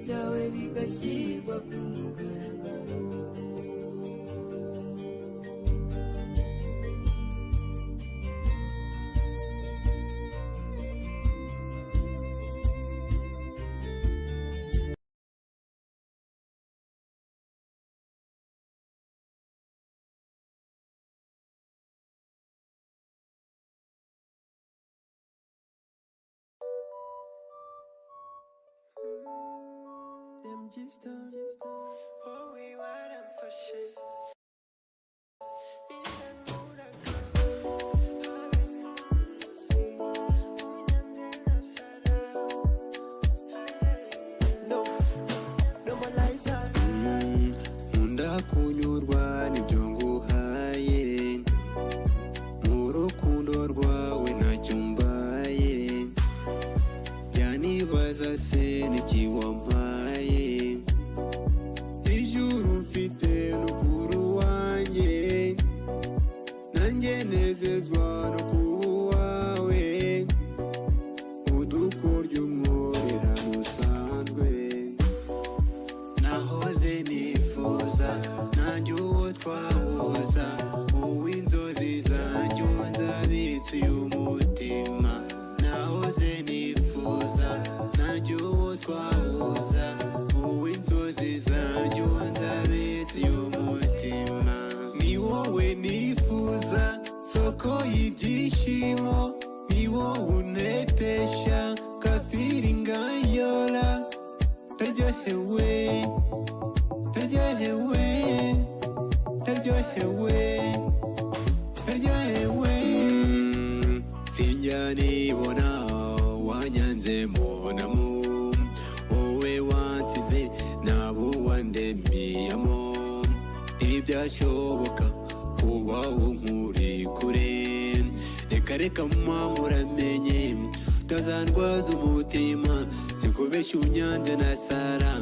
byawe bigashyirwa ku mugaragaro. Them just done. Oh, we want them for shit. Nkunda kunyurwa n'ibyo nguhaye, mu rukundo rwawe ntacyo mbaye, byanibaza se n'iki wampaye, ijuru mfite n'ukuru wanjye, nanjye nezezwa no kuba uwawe, udukoryo umworera musanzwe, nahoze nifuza nanjye uwo twahuza, uw'inzozi zanjye uwo nzabitse uyu mutima, nahoze nifuza nanjye uwo twahuza, uw'inzozi zanjye uwo nzabitse uyu mutima, ni wowe nifuza soko y'ibyishimo, ni wowe untetesha kafiri ngayora, ndaryohewe ndaryohewe ndaryohewe ndaryohewe, sinjya nibona wanyanze monamu, wowe wansize nabo wandemiyemo, ntibyashoboka kubaho nkuri kure, reka reka mama uramenye utazandwaza umutima, sikubeshya unyanze na sara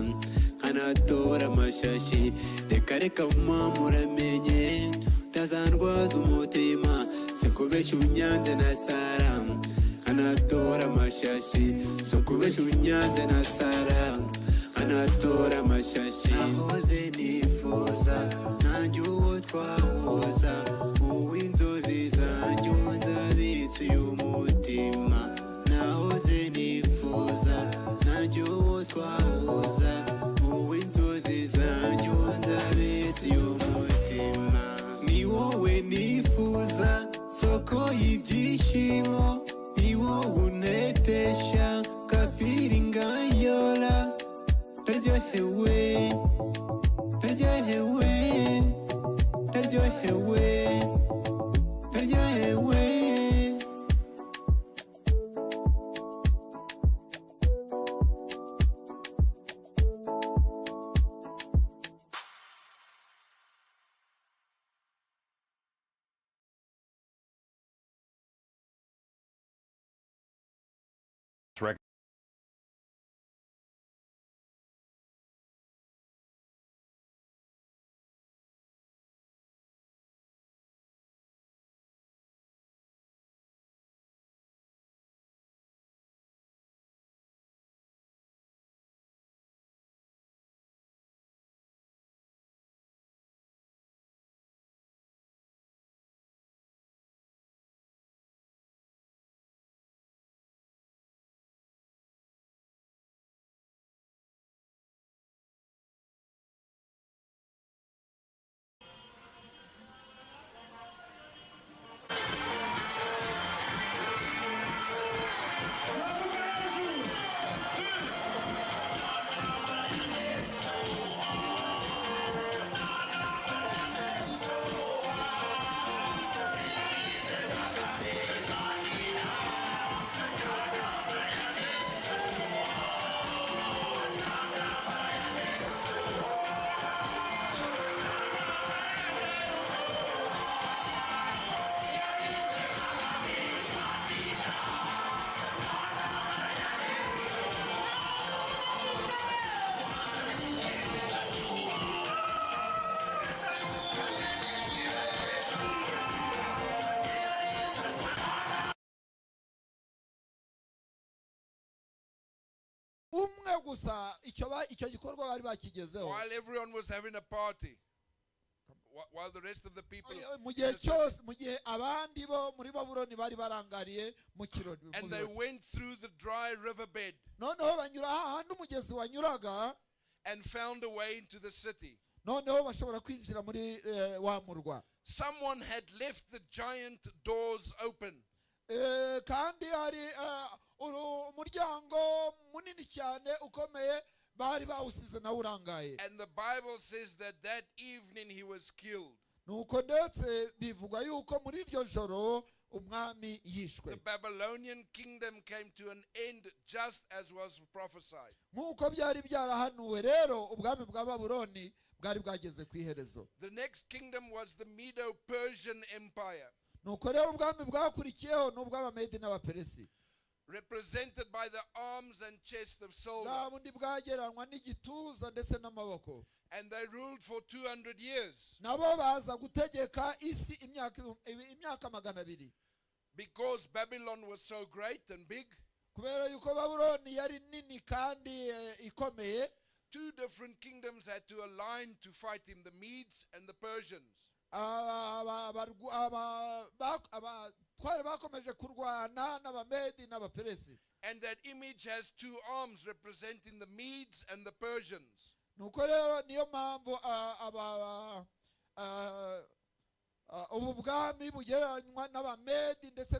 nkanatora amashashi, reka reka mama uramenye utazandwaza umutima, sikubeshya unyanze na sara nkanatora amashashi, sikubeshya unyanze na sara nkanatora amashashi, nahoze nifuza nanjye uwo twahuza, uw'inzozi zanjye uwo nzabitse uyu mutima, nahoze nifuza nanjye uwo twahuza, uw'inzozi zanjye uwo nzabitse uyu mutima, ni wowe nifuza soko y'ibyishimo, ni wowe untetesha kafiri ngayora, ndaryohewe ndaryohewe ndaryohewe ndaryohewe. gusa icyo gikorwa bari bakigezeho while everyone was having a party, while the rest of the people mu gihe cyose mu gihe abandi bo muri Babuloni bari barangariye mu kirori and they went through the dry riverbed noneho banyura ahandi umugezi wanyuraga and found a way into the city. noneho bashobora kwinjira muri wa murwa. Someone had left the giant doors open. Kandi hari umuryango munini cyane ukomeye bari bawusize nawe urangaye. And the Bible says that that evening he was killed. Nuko ndetse bivugwa yuko muri iryo joro umwami yishwe. The Babylonian kingdom came to an end just as was prophesied. Nkuko byari byarahanuwe rero ubwami bwa Babuloni bwari bwageze ku iherezo. The next kingdom was the Medo-Persian Empire. Nuko rero ubwami bwakurikiyeho n'ubw'Abamedi n'Abaperesi, represented by the arms and chest of silver. Bundi bwageranwa n'igituza ndetse n'amaboko. And they ruled for 200 years. Nabo baza gutegeka isi imyaka 200. Because Babylon was so great and big. Kubera yuko Babuloni yari nini kandi ikomeye. Two different kingdoms had to align to fight him, the Medes and the Persians. Bakomeje kurwana n'Abamedi n'Abaperesi. And that image has two arms representing the Medes and the Persians. Nuko rero niyo mpamvu ubu bwami bugereranywa n'Abamedi ndetse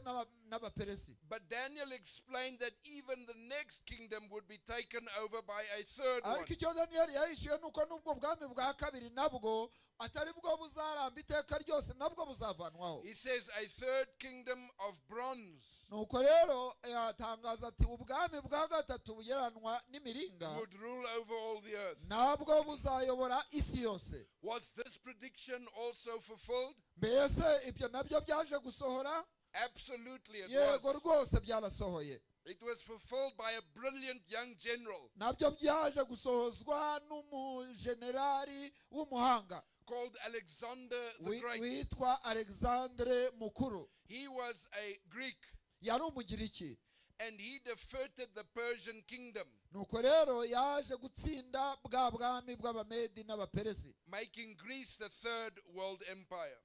n'Abaperesi. But Daniel explained that even the next kingdom would be taken over by a third one. Ariko icyo Daniel yahishuye nuko nubwo bwami bwa kabiri nabwo atari bwo buzaramba iteka ryose nabwo buzavanwaho. He says a third kingdom of bronze. Nuko rero yatangaza ati ubwami bwa gatatu bugeranwa n'imiringa would rule over all the earth. Nabwo buzayobora isi yose. Was this prediction also fulfilled? Mbese ibyo nabyo byaje gusohora? Absolutely it Yego was. rwose byarasohoye. It was fulfilled by a brilliant young general. Nabyo byaje gusohozwa n'umujenerali w'umuhanga called Alexander the Great. Witwa Alexandre Mukuru. He was a Greek. Yari umugiriki. And he defeated the Persian kingdom. Nuko rero yaje gutsinda bwa bwami bw'Abamedi n'Abaperesi. Making Greece the third world empire.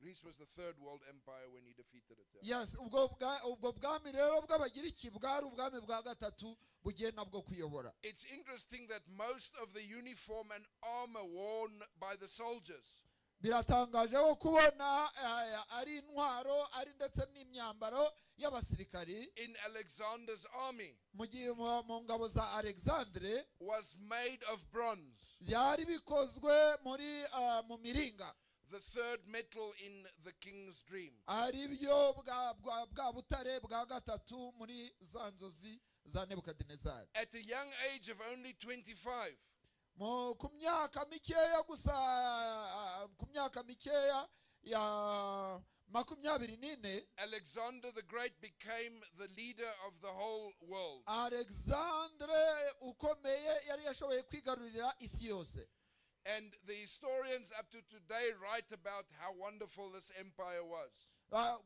Greece was the third world empire when he defeated it. Yes, ubwo bwami rero bw'Abagiriki bwari ubwami bwa gatatu bugiye nabwo kuyobora. It's interesting that most of the uniform and armor worn by the soldiers biratangaje ko kubona ari intwaro ari ndetse n'imyambaro y'abasirikari in Alexander's army mu ngabo za Alexandre was made of bronze. Byari bikozwe mu miringa. The third metal in the king's dream. Ari byo bwa butare bwa gatatu muri za nzozi za Nebukadinezari. At a young age of only 25. Ku myaka mikeya gusa ku myaka mikeya ya 24 Alexander the Great became the leader of the whole world. Alexandre ukomeye yari yashoboye kwigarurira isi yose. And the historians up to today write about how wonderful this empire was.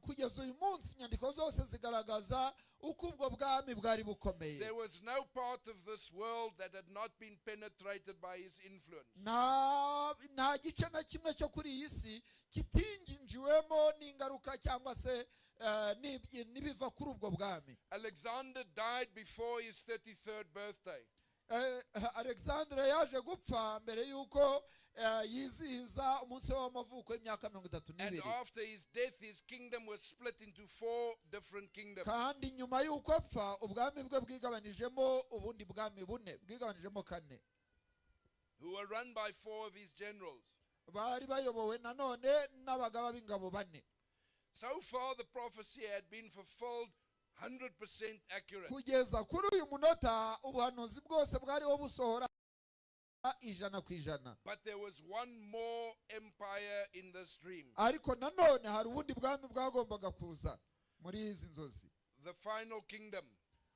Kugeza uyu munsi inyandiko zose zigaragaza uko ubwo bwami bwari bukomeye. There was no part of this world that had not been penetrated by his influence. Nta gice na kimwe cyo kuri iyi si kitinjinjiwemo n'ingaruka cyangwa se nibiva kuri ubwo bwami. Alexander died before his 33rd birthday. Alexandre yaje gupfa mbere yuko yizihiza umunsi w'amavuko y'imyaka 32. And after his death his kingdom was split into 4 different kingdoms. Kandi nyuma yuko apfa ubwami bwe bwigabanijemo ubundi bwami bune bwigabanijemo 4. Who were run by 4 of his generals. Bari bayobowe nanone n'abagaba b'ingabo 4. So far the prophecy had been fulfilled 100% accurate. Kugeza kuri uyu munota ubuhanuzi bwose bwariho busohora 100%. But there was one more empire in this dream. Ariko nanone hari ubundi bwami bwagombaga kuza muri izi nzozi. The final kingdom.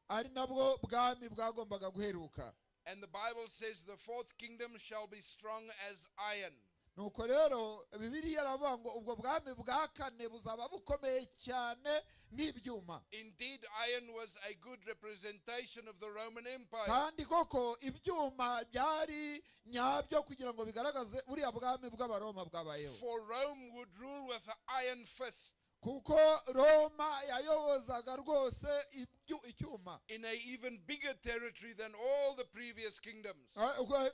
Ari nabwo bwami bwagombaga guheruka. And the Bible says the fourth kingdom shall be strong as iron. nuko rero Bibiliya iravuga ngo ubwo bwami bwa kane buzaba bukomeye cyane nk'ibyuma. Indeed, iron was a good representation of the Roman Empire. kandi koko ibyuma byari nyabyo kugira ngo bigaragaze buriya bwami bw'abaroma bwabayeho. For Rome would rule with an iron fist. kuko Roma yayobozaga rwose icyuma. In a even bigger territory than all the previous kingdoms.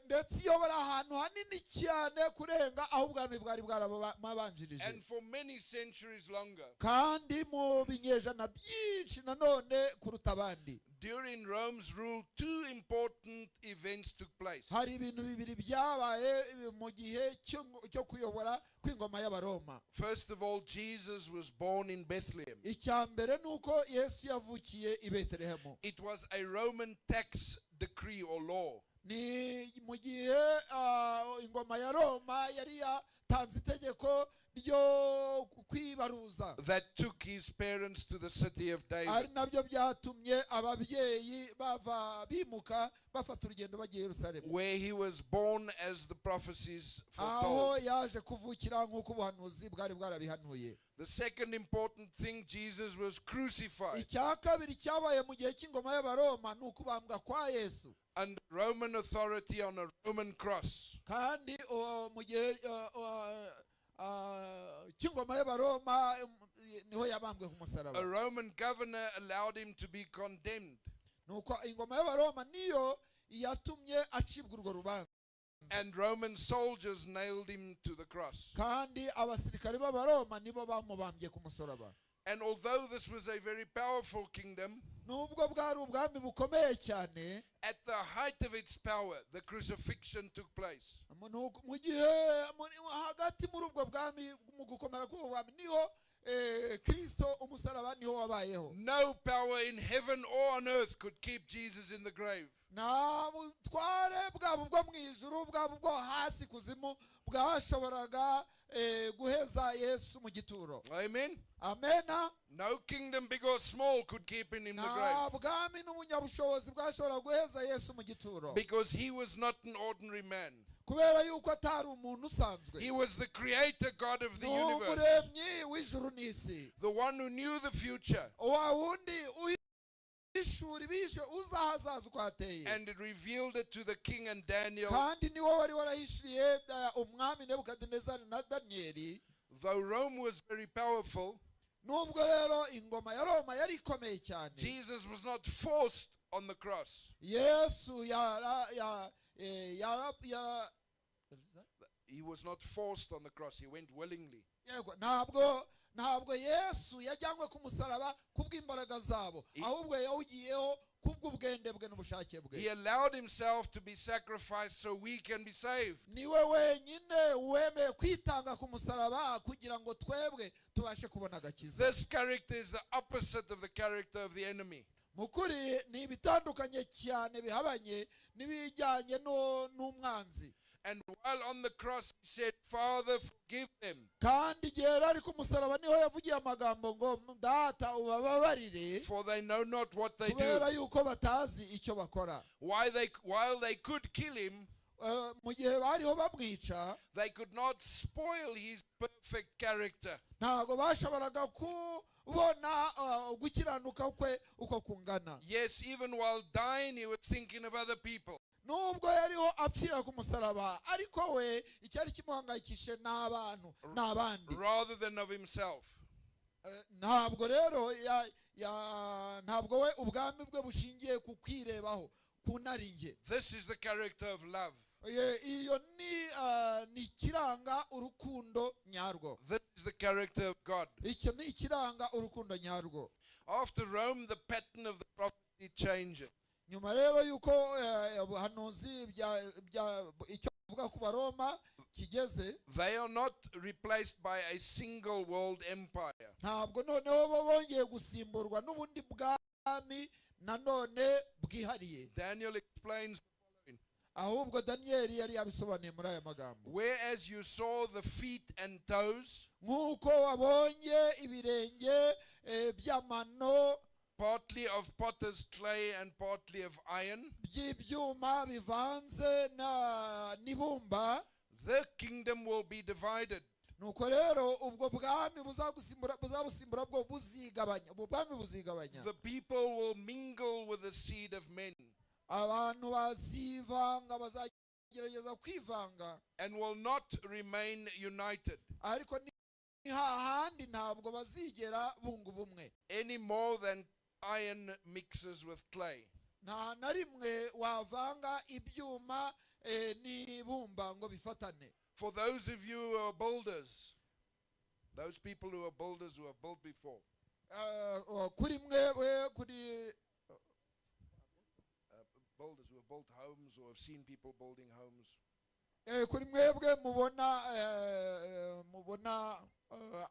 ndetse iyobora ahantu hanini cyane kurenga aho ubwami bwari bwarabanjirije. And for many centuries longer. kandi mu binyejana byinshi nanone kuruta abandi. During Rome's rule, two important events took place. hari ibintu bibiri byabaye mu gihe cyo kuyobora kw'ingoma y'abaroma. First of all, Jesus was born in Bethlehem. icya mbere nuko Yesu yavukiye i Betelehemu. It was a Roman tax decree or law. ni mu gihe ingoma ya Roma yari yatanze itegeko ryo kwibaruza. That took his parents to the city of David. ari nabyo byatumye ababyeyi bimuka bafata urugendo bagiye Yerusalemu. Where he was born as the prophecies aho foretold. yaje kuvukira nk'uko ubuhanuzi bwari bwarabihanuye. The second important thing, Jesus was crucified. icya kabiri cyabaye mu gihe cy'ingoma y'abaroma ni ukubambwa kwa Yesu. Under Roman authority on a Roman cross. kandi mu gihe cy'ingoma y'abaroma niho yabambwe ku musaraba. A Roman governor allowed him to be condemned. nuko ingoma y'abaroma niyo yatumye acibwa urwo rubanza. And Roman soldiers nailed him to the cross. kandi abasirikare b'abaroma nibo bamubambye ku musaraba. And although this was a very powerful kingdom, nubwo bwari ubwami bukomeye cyane, at the height of its power, the crucifixion took place. mu gihe hagati muri ubwo bwami mu gukomera k'ubwo bwami niho Kristo umusaraba niho wabayeho. No power in heaven or on earth could keep Jesus in the grave. nta butware bwabo bwo mu ijuru bwabo bwo hasi kuzimu bwashoboraga guheza Yesu mu gituro. Amen. Amena. No kingdom big or small could keep him in the grave. nta bwami n'umunyabushobozi bwashobora guheza Yesu mu gituro. Because he was not an ordinary man. kubera yuko atari umuntu usanzwe. He was the creator God of the universe. umuremyi w'ijuru n'isi. The one who knew the future. wa wundi ishuri bishe uzahazaza uko hateye. And it revealed it to the king and Daniel. kandi niwo wari warahishuriye umwami Nebukadinezari na Danieli. Though Rome was very powerful, nubwo rero ingoma ya Roma yari ikomeye cyane, Jesus was not forced on the cross. Yesu He was not forced on the cross. He went willingly. ntabwo Yesu yajyanywe ku musaraba kubw'imbaraga zabo, ahubwo yawugiyeho kubw'ubwende bwe n'ubushake bwe. He allowed himself to be sacrificed so we can be saved. niwe wenyine wemeye kwitanga ku musaraba kugira ngo twebwe tubashe kubona agakiza. This character is the opposite of the character of the enemy. mukuri ni ibitandukanye cyane bihabanye n'ibijyanye n'umwanzi. And while on the cross he said, Father, forgive them. kandi igihe yari ku musaraba niho yavugiye amagambo ngo data ubababarire. For they know not what they do. kubera yuko batazi icyo bakora. While they could kill him, mu gihe bariho bamwica, they could not spoil his perfect character. ntabwo bashoboraga kubona gukiranuka kwe uko kungana. Yes, even while dying he was thinking of other people. nubwo yariho apfira ku musaraba, ariko we icyari kimuhangayikishe n'abandi rather than of himself. ntabwo rero ntabwo we ubwami bwe bushingiye ku kwirebaho kunaringe. This is the character of love. iyo ni ikiranga urukundo nyarwo. This is the character of God. icyo ni ikiranga urukundo nyarwo. After Rome, the pattern of the prophecy changes. nyuma rero yuko ubuhanuzi icyo bavuga ku baroma kigeze, they are not replaced by a single world empire. ntabwo noneho bo bongeye gusimburwa n'ubundi bwami nanone bwihariye. Daniel explains the following. ahubwo Danieli yari yabisobanuye muri aya magambo. Whereas you saw the feet and toes, nk'uko wabonye ibirenge by'amano, partly of potter's clay and partly of iron, by'ibyuma bivanze n'ibumba, the kingdom will be divided. nuko rero ubwo bwami buzabusimbura bwo buzigabanya, ubwo bwami buzigabanya. The people will mingle with the seed of men. Abantu bazivanga, bazagerageza kwivanga, and will not remain united. Ariko ni hahandi ntabwo bazigera bunga ubumwe. Any more than iron mixes with clay. Nta na rimwe wavanga ibyuma n'ibumba ngo bifatane. For those of you who are builders, those people who are builders who have built before, kuri mwewe, kuri builders who have built homes or have seen people building homes, kuri mwebwe mubona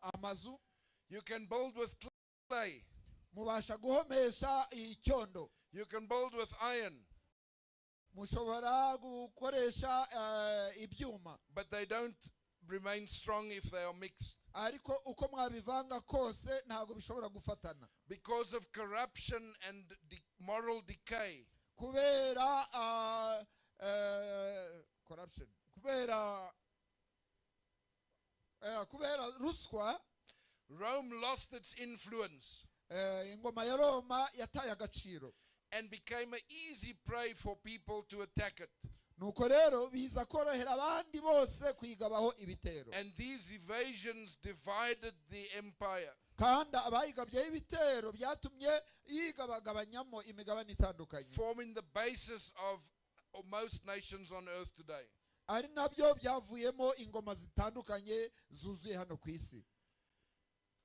amazu, you can build with clay. Mubasha guhomesha icyondo. You can build with iron. Mushobora gukoresha ibyuma. But they don't remain strong if they are mixed. Ariko uko mwabivanga kose ntago bishobora gufatana. Because of corruption and moral decay. Kubera corruption. Kubera ruswa, Rome lost its influence. Ingoma ya Roma yataye agaciro. And became an easy prey for people to attack it. Nuko rero biza korohera abandi bose kwigabaho ibitero. And these evasions divided the empire. Kandi abayigabye ibitero byatumye yigabagabanyamo imigabane itandukanye. Forming the basis of most nations on earth today. Ari nabyo byavuyemo ingoma zitandukanye zuzuye hano ku isi.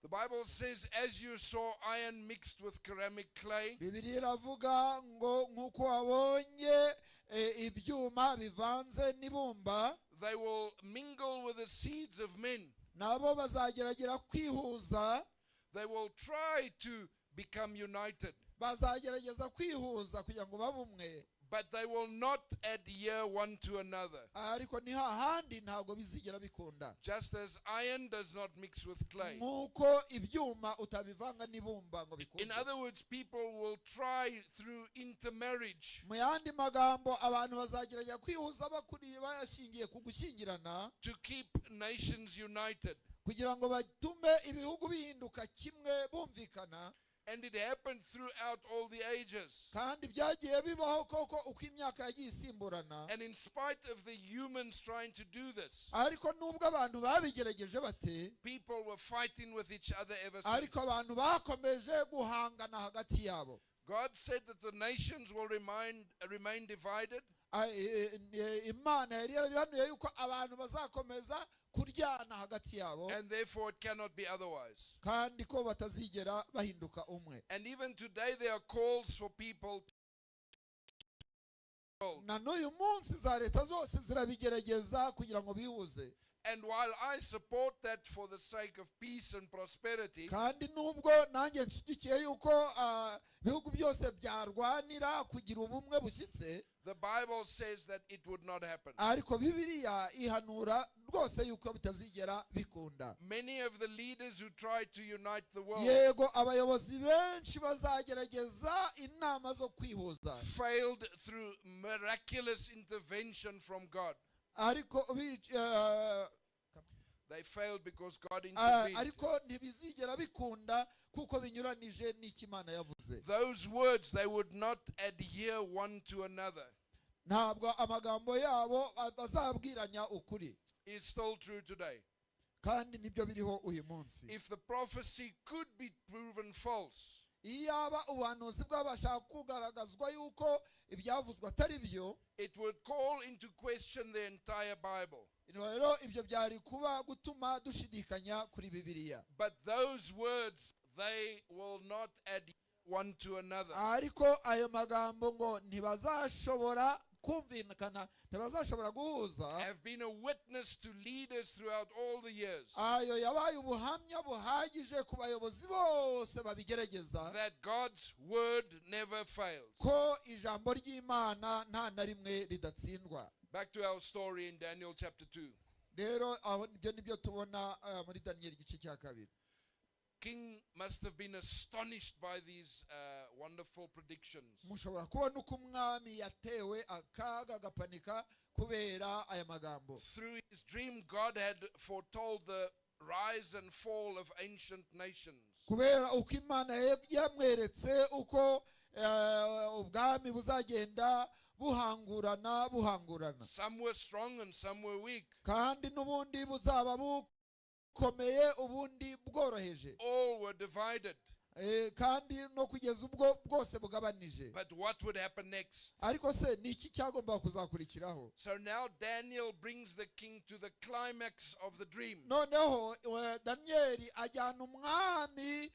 The Bible says, as you saw iron mixed with ceramic clay, Bibiliya iravuga ngo nkuko wabonye ibyuma bivanze n'ibumba, they will mingle with the seeds of men. Nabo bazageragera kwihuza. They will try to become united. Bazagerageza kwihuza kugira ngo babumwe. But they will not adhere one to another. Ariko ni hahandi ntabwo bizigera bikunda. Just as iron does not mix with clay. Nkuko ibyuma utabivanga n'ibumba ngo bikunde. In other words, people will try through intermarriage. Mu yandi magambo abantu bazagerageza kwihuza bakuriye bayashingiye ku gushyingirana. To keep nations united. Kugira ngo batume ibihugu bihinduka kimwe bumvikana. And it happened throughout all the ages. Kandi byagiye bibaho koko uko imyaka yagiye isimburana. And in spite of the humans trying to do this, ariko nubwo abantu babigerageje bate, people were fighting with each other ever since. Ariko abantu bakomeje guhangana hagati yabo. God said that the nations will remain divided. Imana yari yarabihanuye yuko abantu bazakomeza kuryana hagati yabo. And therefore it cannot be otherwise. Kandi ko batazigera bahinduka umwe. And even today there are calls for people na n'uyu munsi za leta zose zirabigerageza kugira ngo bihuze. And while I support that for the sake of peace and prosperity, kandi nubwo nanjye nshigikiye yuko bihugu byose byarwanira kugira ubumwe bushyitse, the Bible says that it would not happen. Ariko Bibiliya ihanura rwose yuko bitazigera bikunda. Many of the leaders who tried to unite the world, yego abayobozi benshi bazagerageza inama zo kwihuza, failed through miraculous intervention from God. Ariko they failed because God intervened. Ariko ntibizigera bikunda kuko binyuranije n'Imana yavuze. Those words, they would not adhere one to another. Ntabwo amagambo yabo bazabwiranya ukuri. Is still true today. Kandi nibyo biriho uyu munsi. If the prophecy could be proven false, iyaba ubuhanuzi bwabasha kugaragazwa yuko ibyavuzwe atari byo, it would call into question the entire Bible. Rero ibyo byari kuba gutuma dushidikanya kuri Bibiliya. But those words, they will not adhere one to another. Ariko ayo magambo ngo ntibazashobora kumvikana, ntibazashobora guhuza. Have been a witness to leaders throughout all the years. Ayo yabaye ubuhamya buhagije ku bayobozi bose babigerageza. That God's word never fails. Ko ijambo ry'Imana nta na rimwe ridatsindwa. Back to our story in Daniel chapter 2. Rero aho nibyo tubona muri Daniel igice cya 2. king must have been astonished by these wonderful predictions. mushobora kubona uko umwami yatewe akaga agapanika kubera aya magambo. Through his dream, God had foretold the rise and fall of ancient nations. kubera uko Imana yamweretse uko ubwami buzagenda buhangurana. Some were strong and some were weak. kandi n'ubundi buzaba bukomeye ubundi bworoheje. All were divided. kandi no kugeza ubwo bwose bugabanije. But what would happen next? ariko se ni iki cyagomba kuzakurikiraho? So now Daniel brings the king to the climax of the dream. noneho Danieli ajyana umwami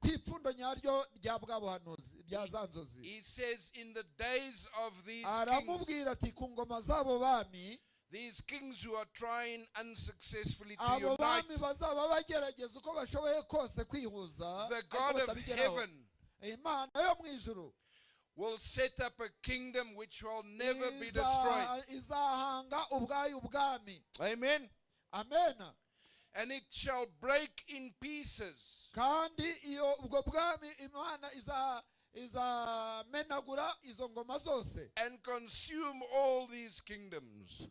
kw'ipfundo nyaryo rya bwa buhanuzi rya za nzozi. He says in the days of these aramubwira ati ku ngoma z'abo bami, these kings who are trying unsuccessfully to abo unite, bami bazaba bagerageza uko bashoboye kose kwihuza, the God of heaven Imana yo mu ijuru will set up a kingdom which will never be destroyed. izahanga ubwayo ubwami. Amen. Amen. And it shall break in pieces. kandi iyo ubwo bwami Imana izamenagura izo ngoma zose, and consume all these kingdoms.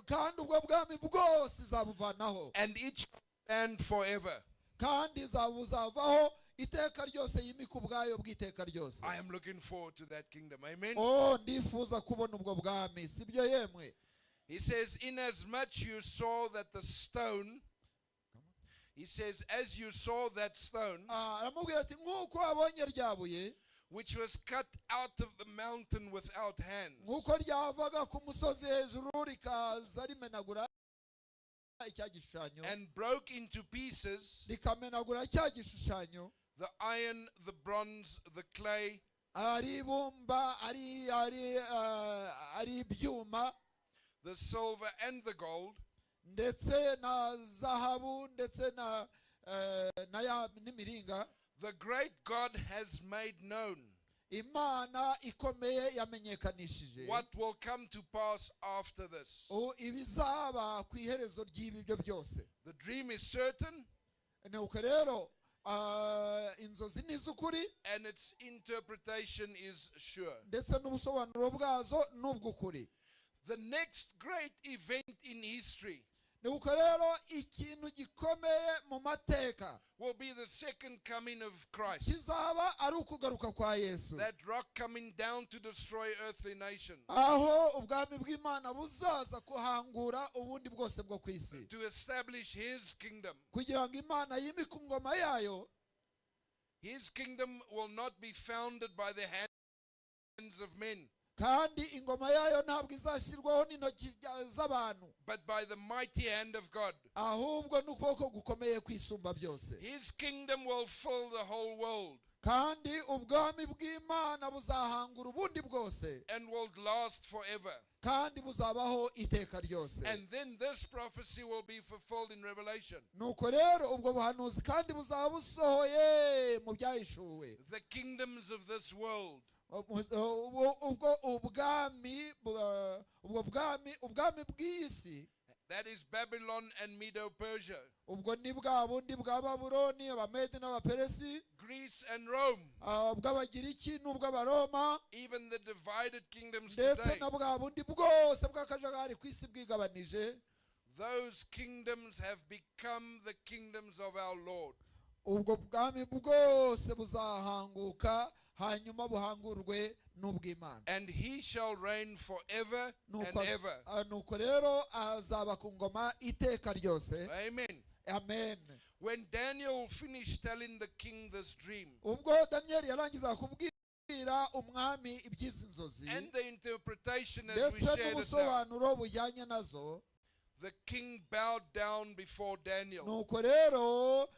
kandi ubwo bwami bwose izabuvanaho. And it shall stand forever. kandi izabuzavaho iteka ryose, yimika ubwayo bw'iteka ryose. I am looking forward to that kingdom. Amen. ndifuza kubona ubwo bwami, sibyo yemwe? He says, inasmuch you saw that the stone, he says, as you saw that stone, aramubwira ati nk'uko wabonye rya buye, which was cut out of the mountain without hands, nk'uko ryavaga ku musozi hejuru rikaza rimenagura icya gishushanyo, and broke into pieces, rikamenagura cya gishushanyo, the iron, the bronze, the clay, ari ibumba, ari ibyuma, the silver and the gold, ndetse na zahabu, ndetse n'imiringa, the great God has made known Imana ikomeye yamenyekanishije what will come to pass after this. ibizaba ku iherezo ry'ibi byo byose. The dream is certain, nuko rero inzozi ni iz'ukuri, and its interpretation is sure. ndetse n'ubusobanuro bwazo ni ubw'ukuri. The next great event in history nuko rero ikintu gikomeye mu mateka will be the second coming of Christ. kizaba ari ukugaruka kwa Yesu. That rock coming down to destroy earthly nations. aho ubwami bw'Imana buzaza kuhangura ubundi bwose bwo ku isi. To establish his kingdom. kugira ngo Imana yimike ingoma yayo. His kingdom will not be founded by the hands of men, kandi ingoma yayo ntabwo izashyirwaho n'intoki z'abantu, but by the mighty hand of God. ahubwo n'ukuboko gukomeye kwisumba byose. His kingdom will fill the whole world, kandi ubwami bw'Imana buzahangura ubundi bwose, and will last forever. kandi buzabaho iteka ryose. And then this prophecy will be fulfilled in Revelation. nuko rero ubwo buhanuzi kandi buzaba busohoye mu byahishuwe. The kingdoms of this world, ubwo ubwami bw'isi, that is Babylon and Medo-Persia, ubwo ni bwa bundi bwa Babuloni, Abamedi n'Abaperesi, Greece and Rome, ubw'Abagiriki n'ubw'Abaroma, even the divided kingdoms ndetse today. na bwa bundi bwose bw'akajagari ku isi bwigabanije. Those kingdoms have become the kingdoms of our Lord. ubwo bwami bwose buzahanguka, hanyuma buhangurwe n'ubw'Imana. And he shall reign forever and ever. nuko rero azaba ku ngoma iteka ryose. Amen. Amen. When Daniel finished telling the king this dream, ubwo Danieli yarangiza kubwira umwami iby'izi nzozi, and the interpretation as we ndetse shared it now, n'ubusobanuro bujyanye nazo, the king bowed down before Daniel. nuko rero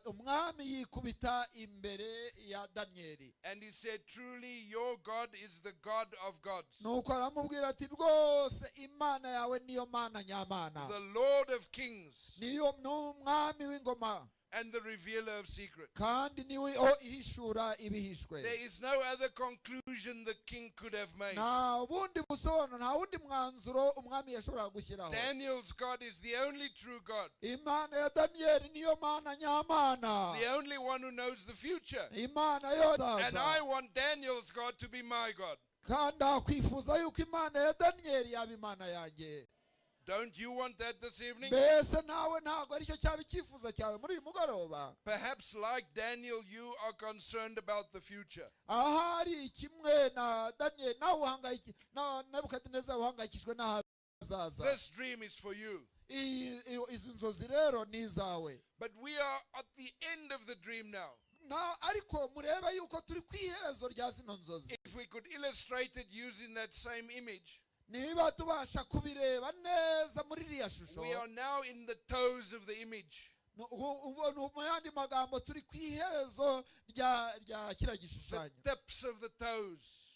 umwami yikubita imbere ya Danieli. And he said, truly your God is the God of gods, nuko aramubwira ati rwose Imana yawe niyo Mana nyamana, the Lord of kings, niyo n'umwami w'ingoma, and the revealer of secrets. kandi niwe ihishura ibihishwe. There is no other conclusion the king could have made. nta bundi busobanuro, nta wundi mwanzuro umwami yashobora gushyiraho. Daniel's God is the only true God. Imana ya Daniyeli niyo mana nyamana. The only one who knows the future. Imana yozaza. And I want Daniel's God to be my God. kandi akwifuza yuko Imana ya Daniyeli yaba Imana yanjye. Don't you want that this evening? mbese nawe ntabwo aricyo cyaba icyifuzo cyawe muri uyu mugoroba? Perhaps like Daniel, you are concerned about the future. ahari kimwe na Daniyeli nawe Nebukadineza uhangayikishwe n'ahazaza. This dream is for you. izi nzozi rero ni izawe. But we are at the end of the dream now. ariko murebe yuko turi ku iherezo rya zino nzozi. If we could illustrate it using that same image, niba tubasha kubireba neza muri iriya shusho. we are now in the toes of the image. mu yandi magambo turi ku iherezo rya kiriya gishushanyo. The tips of the toes.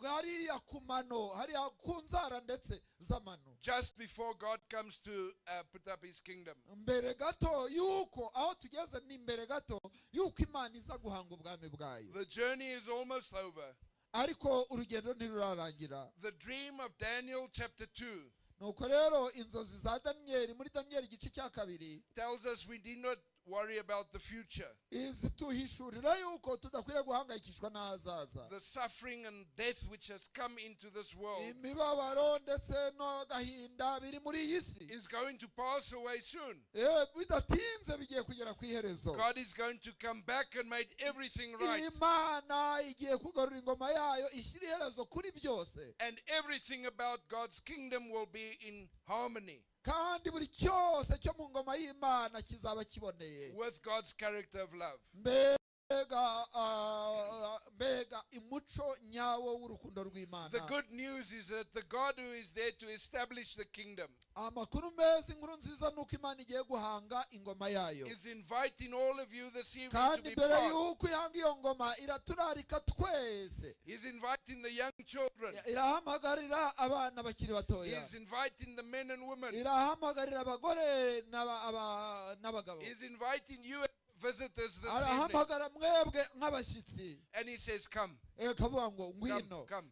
hariya ku mano, hariya ku nzara ndetse z'amano. Just before God comes to put up his kingdom. mbere gato yuko aho tugeze ni mbere gato yuko Imana iza guhanga ubwami bwayo. The journey is almost over. ariko urugendo ntirurarangira. The dream of Daniel chapter 2 nuko rero inzozi za Daniyeli muri Daniyeli igice cya 2 tells us we do not worry about the future. zituhishurira yuko tudakwiriye guhangayikishwa n'ahazaza. The suffering and death which has come into this world imibabaro ndetse n'agahinda biri muri iyi si is going to pass away soon. bidatinze bigiye kugera ku iherezo. God is going to come back and make everything right. Imana igiye kugarura ingoma yayo ishyira iherezo kuri byose. And everything about God's kingdom will be in harmony kandi buri cyose cyo mu ngoma y'Imana kizaba kiboneye. with God's character of love. mbega imuco nyawo w'urukundo rw'Imana. The good news is that the God who is there to establish the kingdom amakuru meza, inkuru nziza nuko Imana igiye guhanga ingoma yayo. is inviting all of you this evening to kandi be mbere part. y'uko ihanga iyo ngoma iraturarika twese. He's inviting the young children. irahamagarira abana bakiri batoya. He's inviting the men and women. irahamagarira abagore n'abagabo. He's inviting you visitors this evening. arahamagara mwebwe nk'abashyitsi. And he says, come. akavuga ngo ngwino. Come.